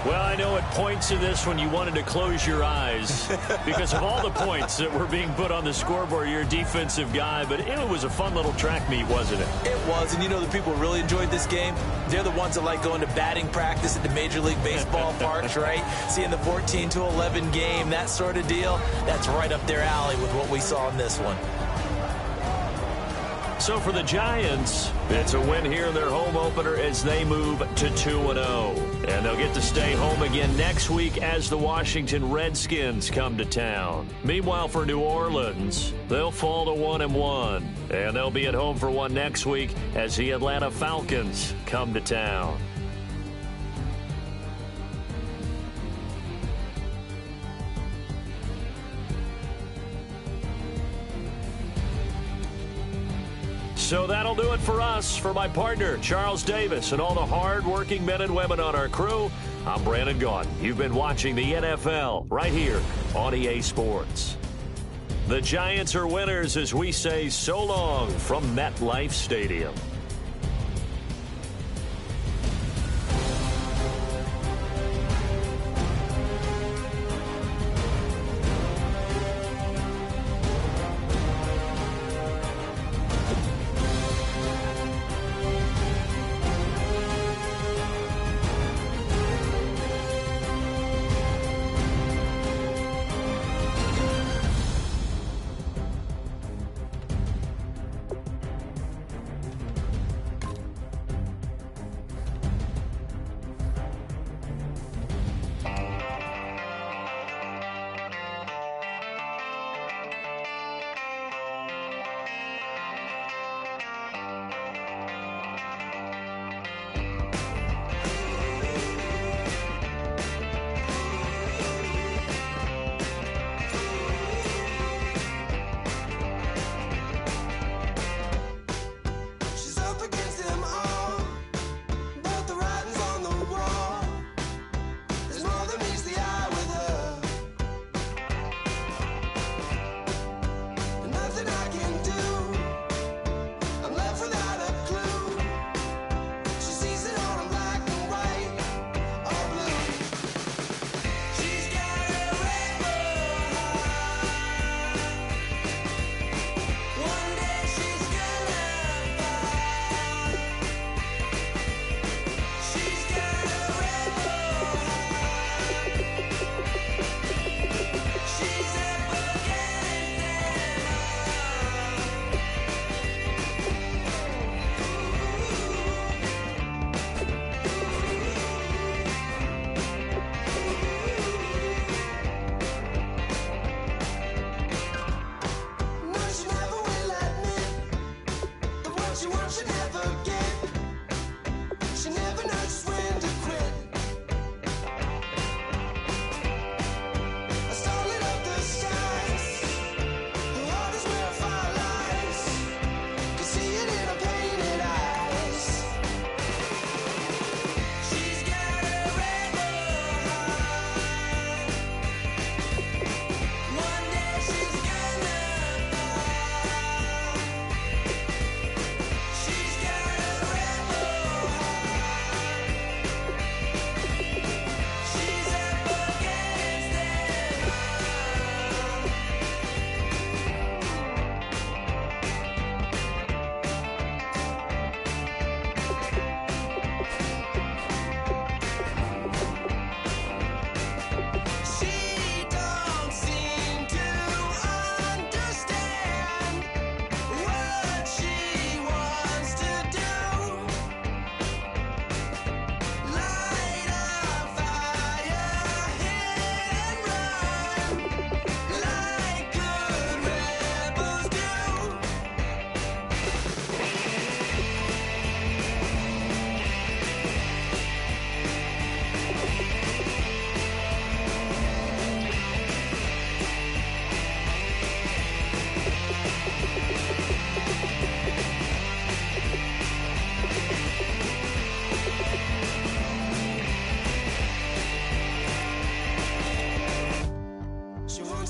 Well, I know at points in this one you wanted to close your eyes because of all the points that were being put on the scoreboard. You're a defensive guy, but it was a fun little track meet, wasn't it? It was, and you know the people who really enjoyed this game? They're the ones that like going to batting practice at the Major League Baseball parks, right? Seeing the 14-11 game, that sort of deal. That's right up their alley with what we saw in this one. So for the Giants, it's a win here in their home opener as they move to 2-0. And they'll get to stay home again next week as the Washington Redskins come to town. Meanwhile, for New Orleans, they'll fall to 1-1. And they'll be at home for one next week as the Atlanta Falcons come to town. So that'll do it for us. For my partner, Charles Davis, and all the hard-working men and women on our crew, I'm Brandon Gaudin. You've been watching the NFL right here on EA Sports. The Giants are winners as we say so long from MetLife Stadium.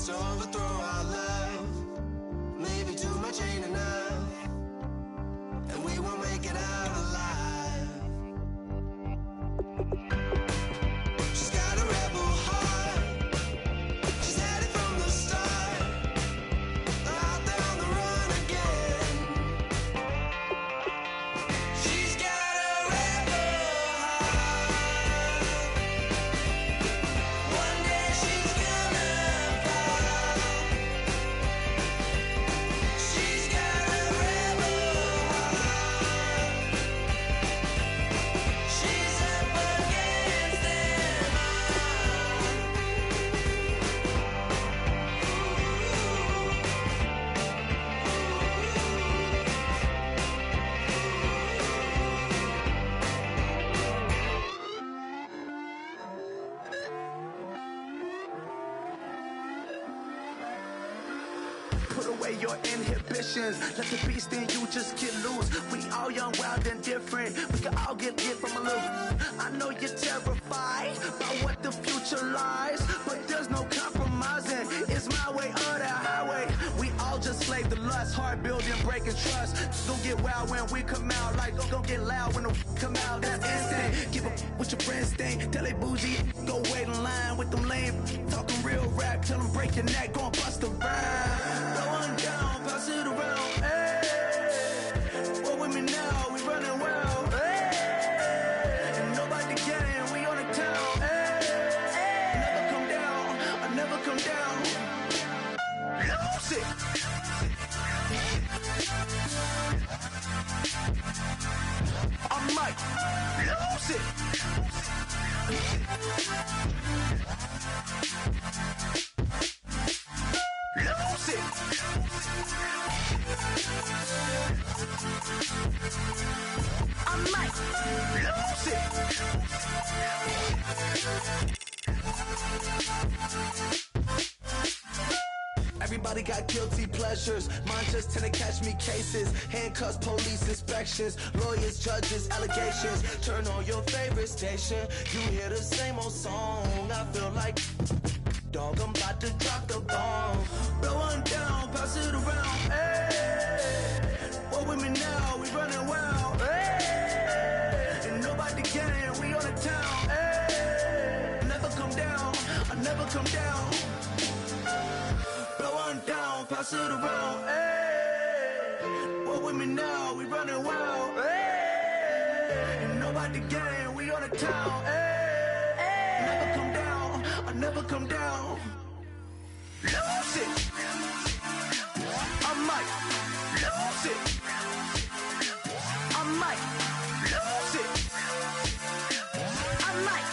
to overthrow our love. Maybe too much ain't enough, and we won't make it out alive. She's got a rebel heart. She's had it from the start. Out there on the run again. She's got a rebel heart. One day she's gonna fall. She's got a rebel heart. She's up against them all. Put away your inhibitions. Let the beast in you just get loose. We all young, wild, and different. We can all get from a little. I know you're terrified about what the future lies, but there's no compromising. It's my way or the highway. We all just slave the lust, hard building, breaking trust. Don't get wild when we come out. Like don't get loud when the come out. That's instant. Give up what your friends think. Tell they bougie, go wait in line with them lame. Talking real rap, tell them break your neck, go and bust a rhyme. Going down, pass it around. Hey, what with me now? We running wild. Hey, and nobody getting, we on the town. Hey, never come down, I never come down. Lose it. I might lose it. Lose it. I might lose it. Everybody got guilty pleasures. Mine just tend to catch me cases. Handcuffs, police inspections, lawyers, judges, allegations. Turn on your favorite station. You hear the same old song. I feel like dog, I'm about to drop the bomb. Blow one down, pass it around. Hey, what with me now? We running wild. Hey, and nobody getting, we on the town. Hey, never come down, I never come down. Blow one down, pass it around. Hey, what with me now? We running wild. Hey, and nobody getting, we on the town. Hey, never come down, I never come down. Lose it. I might lose it. I might lose it. I might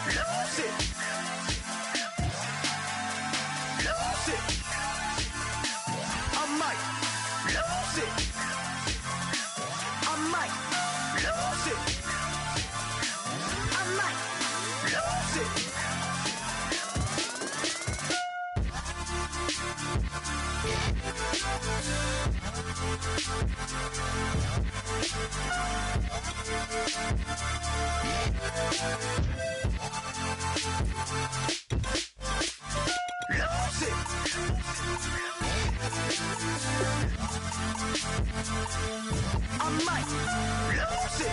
lose it. Lose it. I might lose it. I might lose it. I might lose it. Lose it. I might lose it.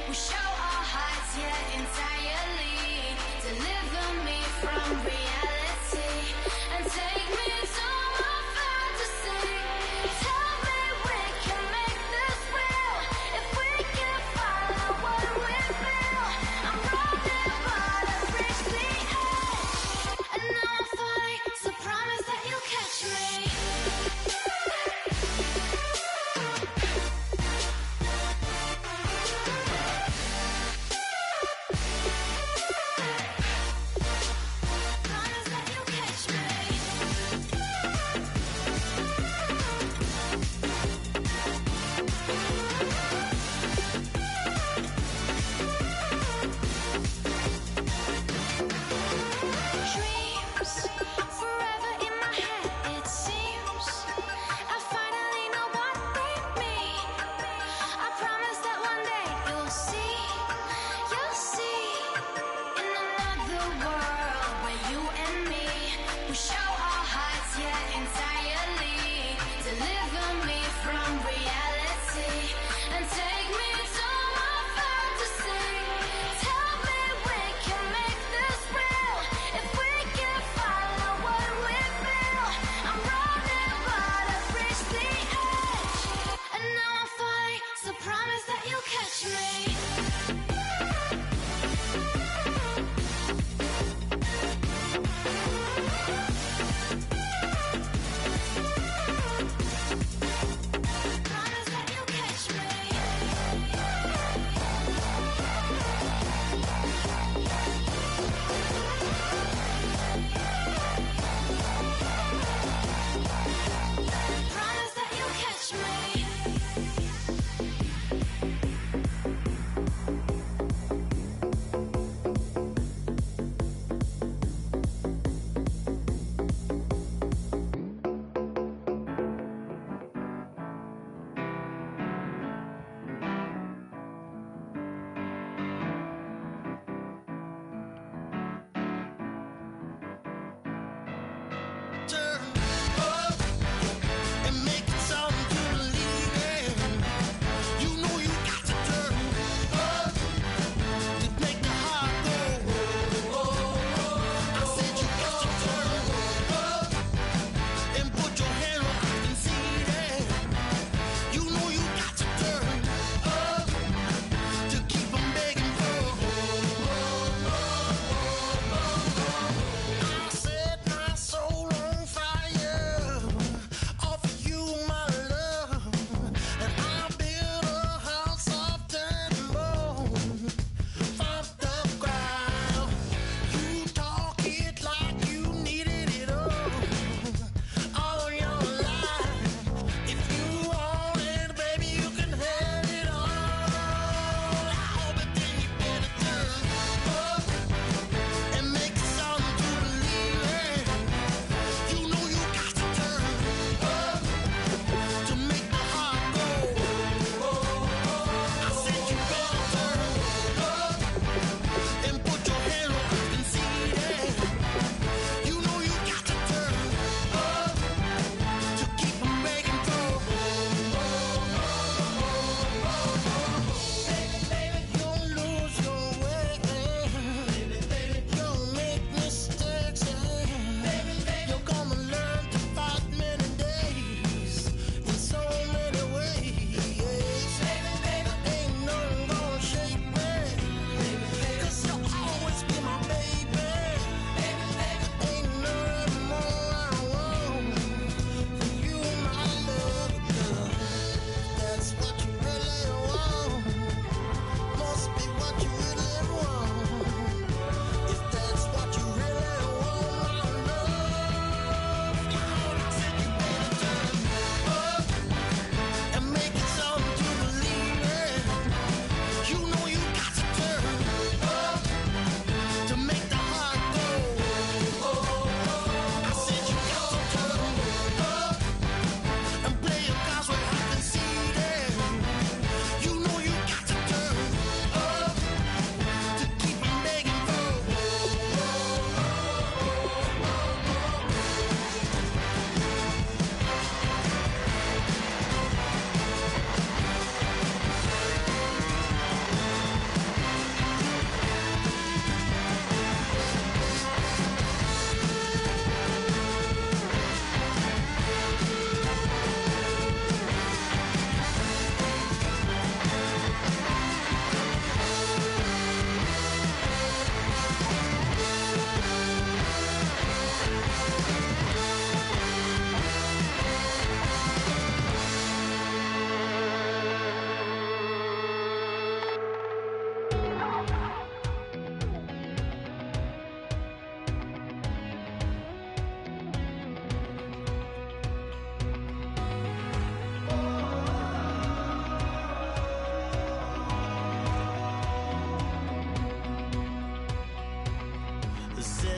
We show our hearts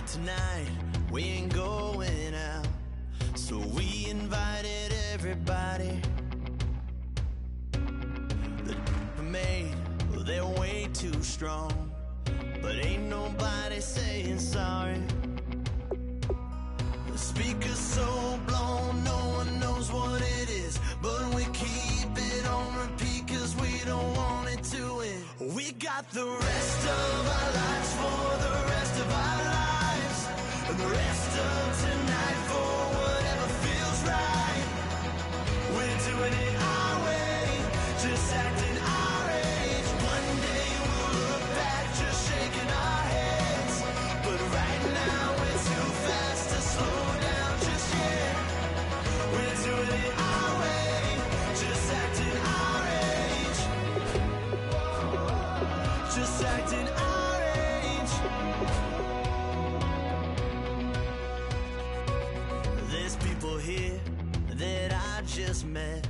But tonight we ain't going out, so we invited everybody. The made, well, they're way too strong, but ain't nobody saying sorry. The speaker's so blown, no one knows what it is, but we keep it on repeat cause we don't want it to end. We got the rest of our lives for the rest of our lives, and the rest of tonight for whatever feels right. We're doing it our way, just acting our age. One day we'll look back just shaking our heads, but right now we're too fast to slow down just yet. We're doing it our way, just acting our age, just acting our age. There's people here that I just met,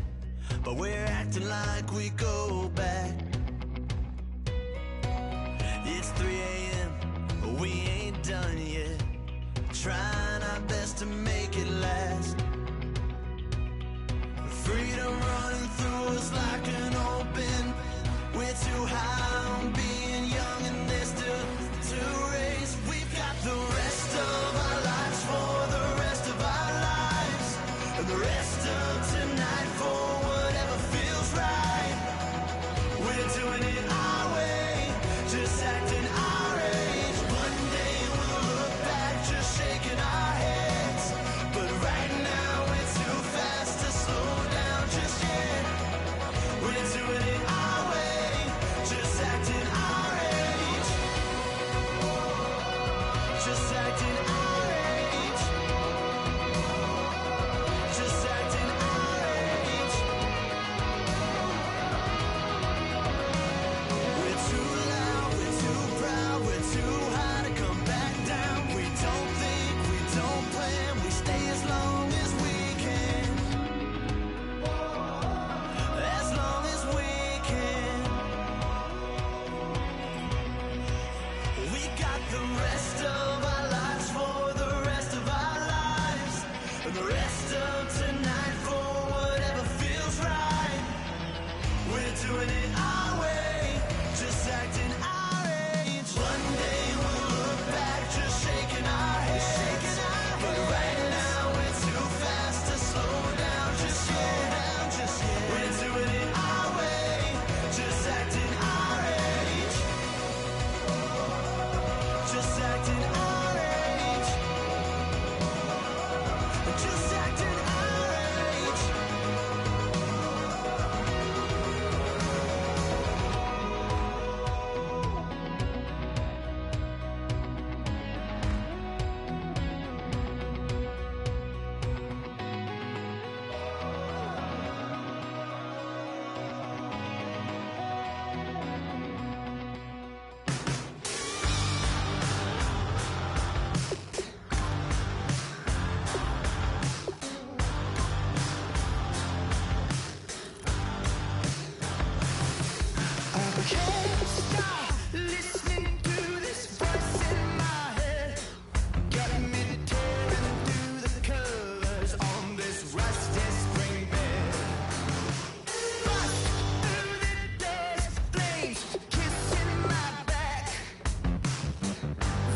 but we're acting like we go back. It's 3 a.m., but we ain't done yet, trying our best to make it last. Freedom running through us like an open. We're too high on being young and there's still to race. We've got the rest of our lives for the rest of our lives, and the rest of tonight for whatever feels right. We're doing it our way, just acting our age. One day we'll look back just shaking our heads, but right now we're too fast to slow down just yet. We're doing it our way, just acting our age, just acting our age, just acting our age. We're too loud, we're too proud, we're too high to come back down. We don't think, we don't plan, we stay as long as we can, as long as we can. We got the rest of our lives for the rest of our lives, and the rest of tonight for whatever feels right. We're doing it our way, just acting our age. One day we'll look back just shaking our heads, but right now we're too fast to slow down just yet. We're doing it our way, just acting our age, just acting our age, just acting our age. Can't stop listening to this voice in my head, got me tearing through the colors on this rusty spring bed. Bust through the days, flames kissing my back.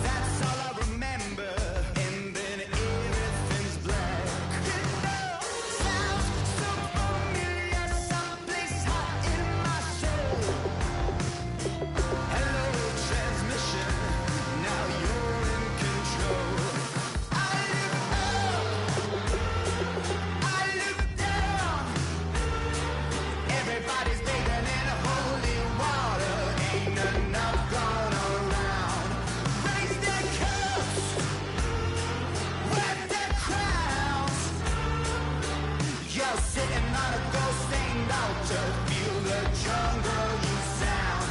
That's all I remember, and then everything's black. You know, sounds so familiar, someplace hot in my soul. Hello, transmission, now you're in control. I look up, I look down. Everybody's bathing in holy water, ain't enough gone around. Raise their cups, wear their crowns. You're sitting on a gold-stained altar, feel the jungle you sound.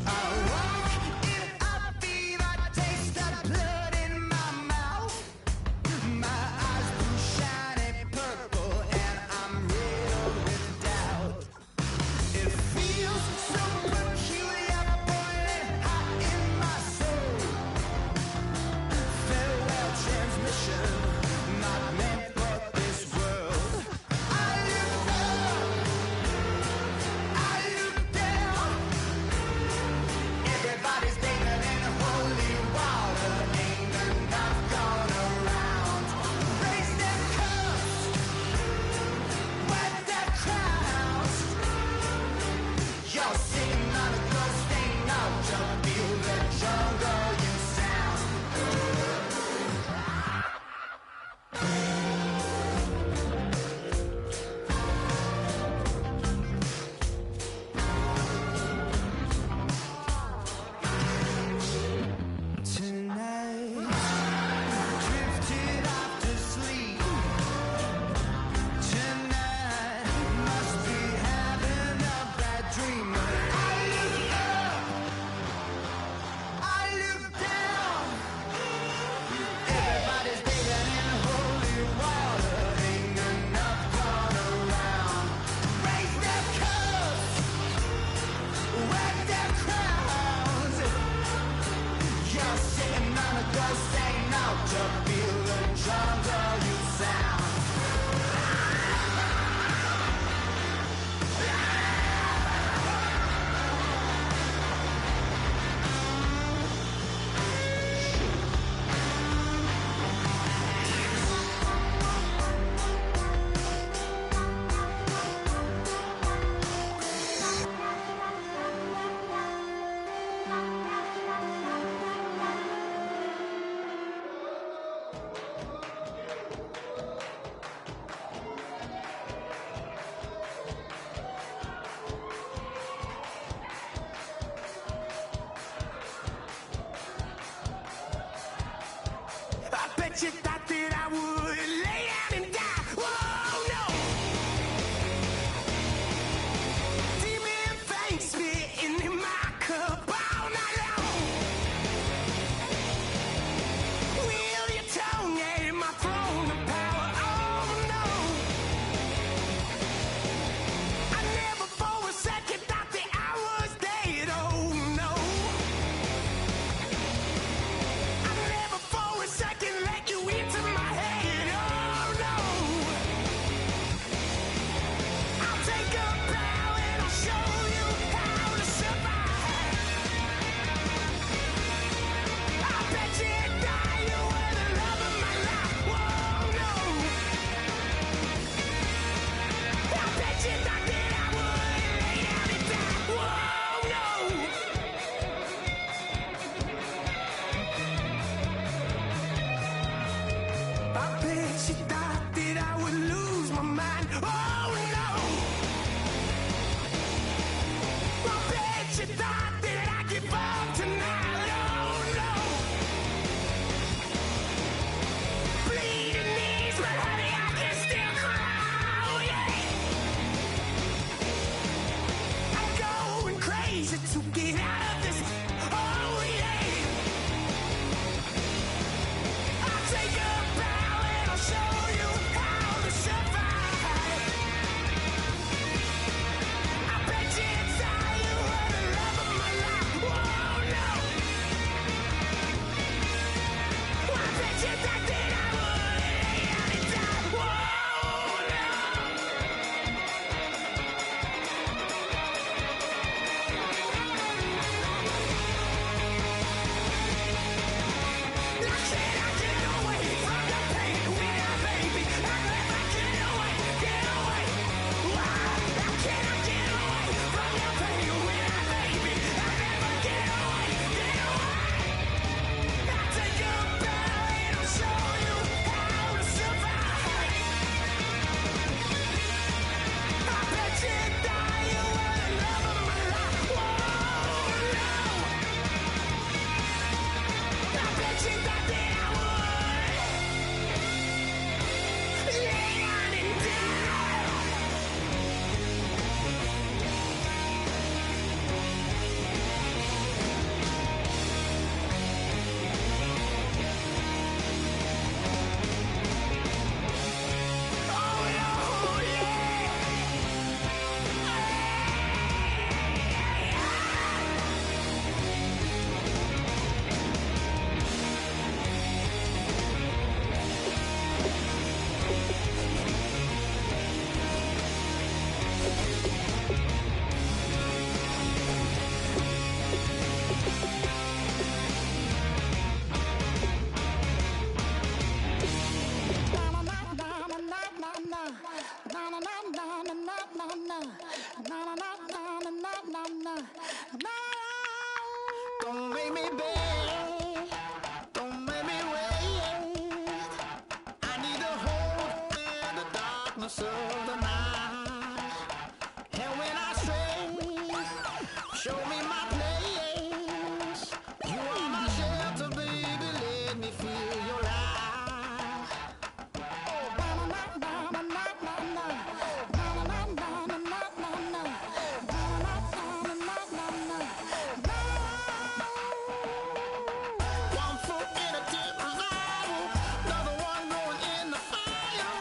I walk in a fever, taste the blood in my mouth. My eyes blue shiny purple, and I'm riddled with doubt. It feels I bet she thought that I would lose my mind. Oh no! I bet she thought that I'd give up tonight. Oh no! Bleeding knees, but honey, I can still cry. Oh yeah! I'm going crazy to get out of this. Oh yeah! I'll take a bow and I'll show you how to survive. I bet you inside you were the love of my life. Whoa, no. I bet you thought that I would lay down and die. Whoa, no. I cannot get away from the pain when I, baby. I never get away, get away. Why? I cannot get away from your pain when I, baby. I never get away, get away. I'll take a bow and I'll show you how to survive. I bet you thought you were the love of my life. Whoa, no. I bet you thought that I would lay down and die. Oh no, yeah. Don't make me beg, don't make me wait. I need the hope in the darkness of the night. And when I stray, show me my place. You are my shelter, baby, let me feel your light. One foot in a tip of another one going in the fire.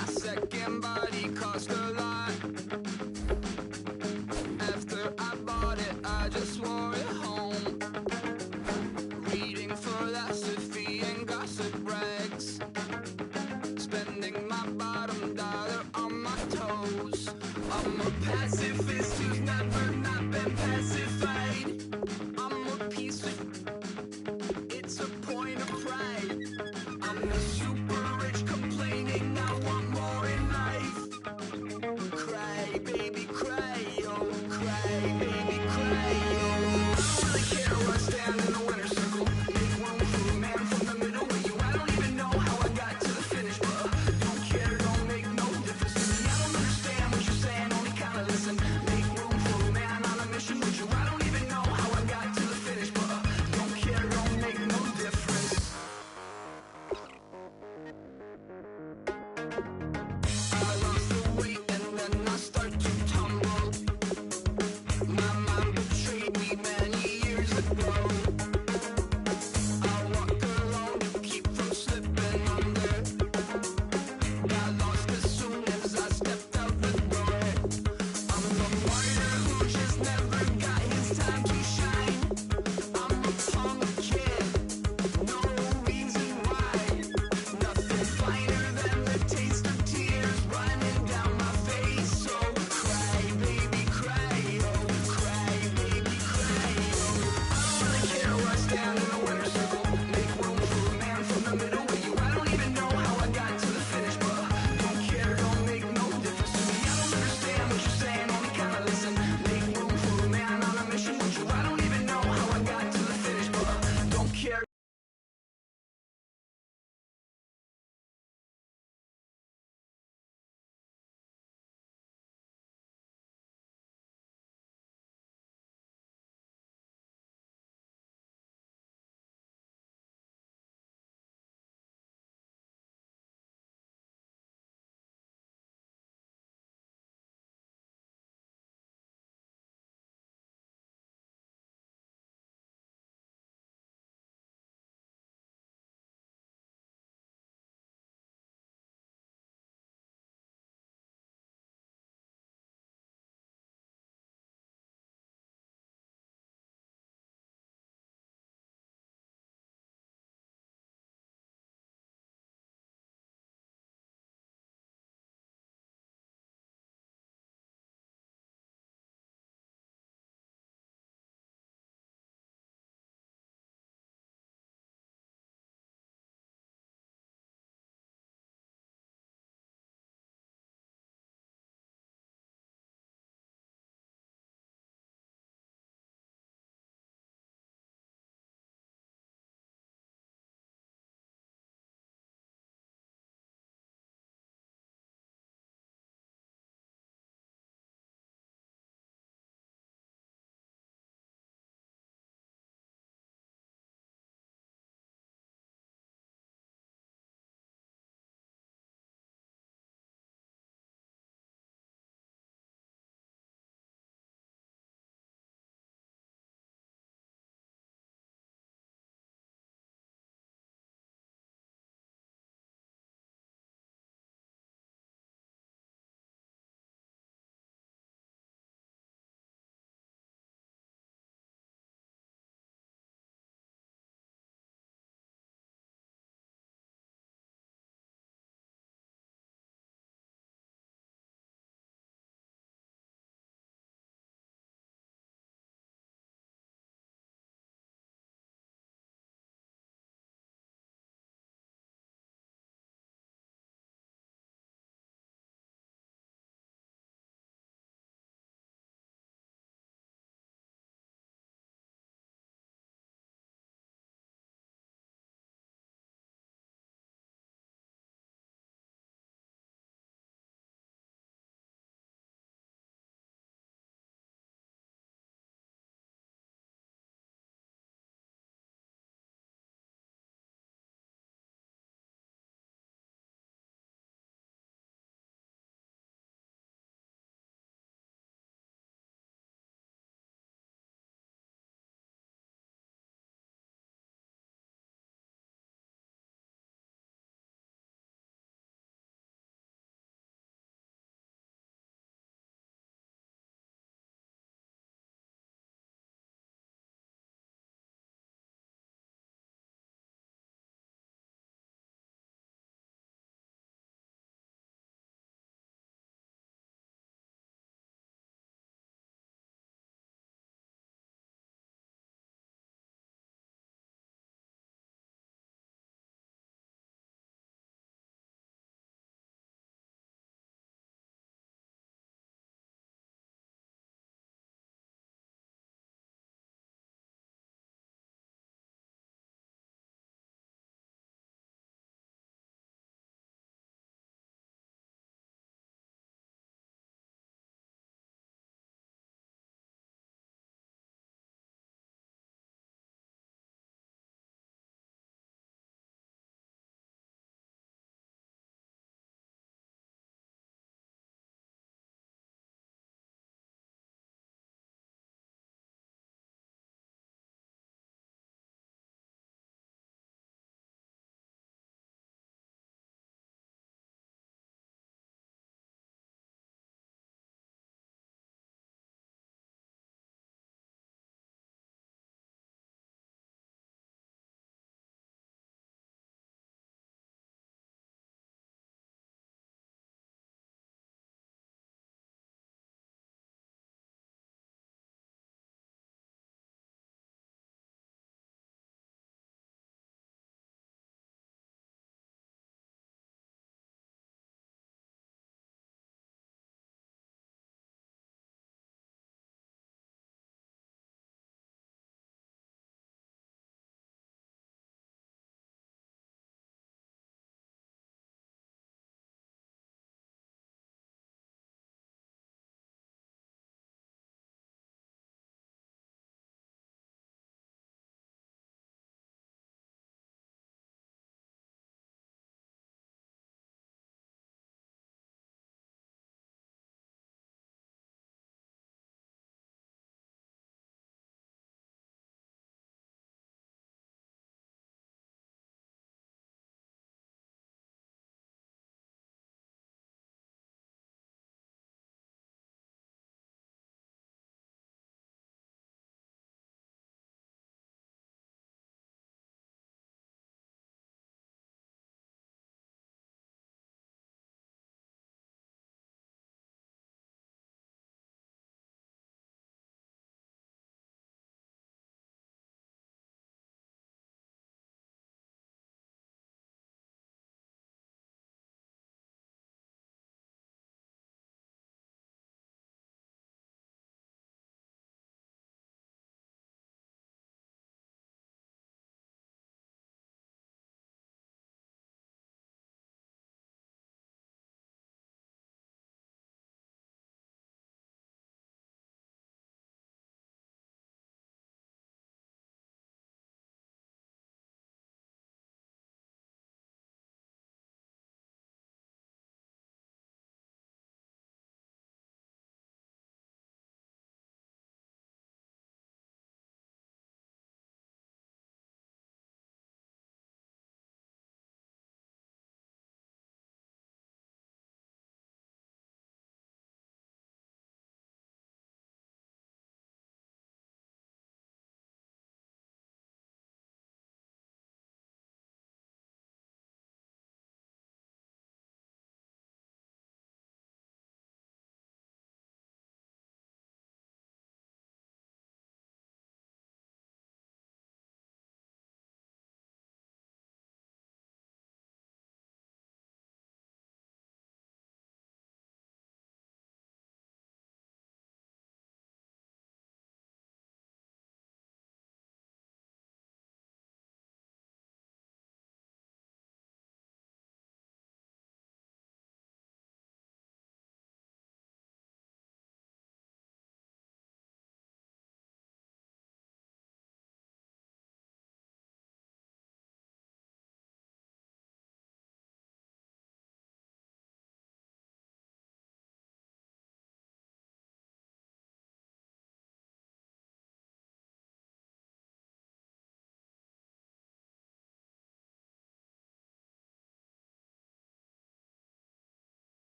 My second body cost a lot. After I bought it, I just wore it home. Reading philosophy and gossip rags. Spending my bottom dollar on my toes. I'm a pacifist who's never not been pacified. I'm a piece of... It's a point of pride. I'm the super rich complaining I want more in life. Cry, baby, cry, oh, cry, baby, cry, oh. I don't really care where I stand in the winner's circle. Make room for a man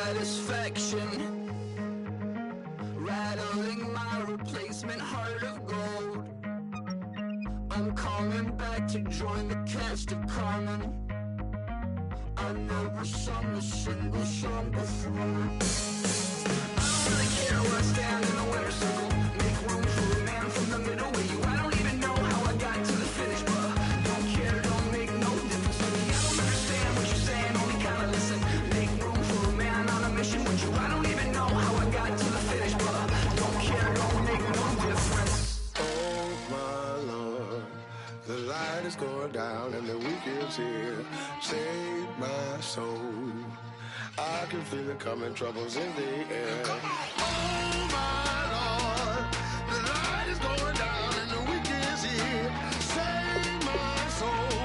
satisfaction, rattling my replacement heart of gold. I'm coming back to join the cast of Carmen. I never sung a single song before. I don't really care where I stand in the winner's circle. Make room for a man from the middle with you. I don't even know how I got to the finish, but don't care, don't make no difference to me. I don't understand what you're saying, only kinda listen. Make room for a man on a mission with you. I don't even know how I got to the finish, but don't care, don't make no difference. Oh my Lord, the light is going down and the weekend's here. Save my soul. I can feel it coming, troubles in the air. Oh my Lord, the light is going down and the weekend's here. Save my soul.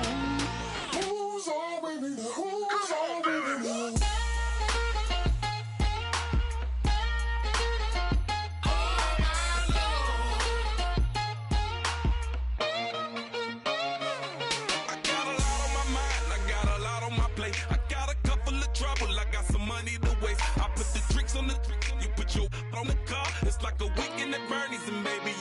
Who's all with me? Who's all with me? On the car, it's like a weekend at Bernie's, and baby,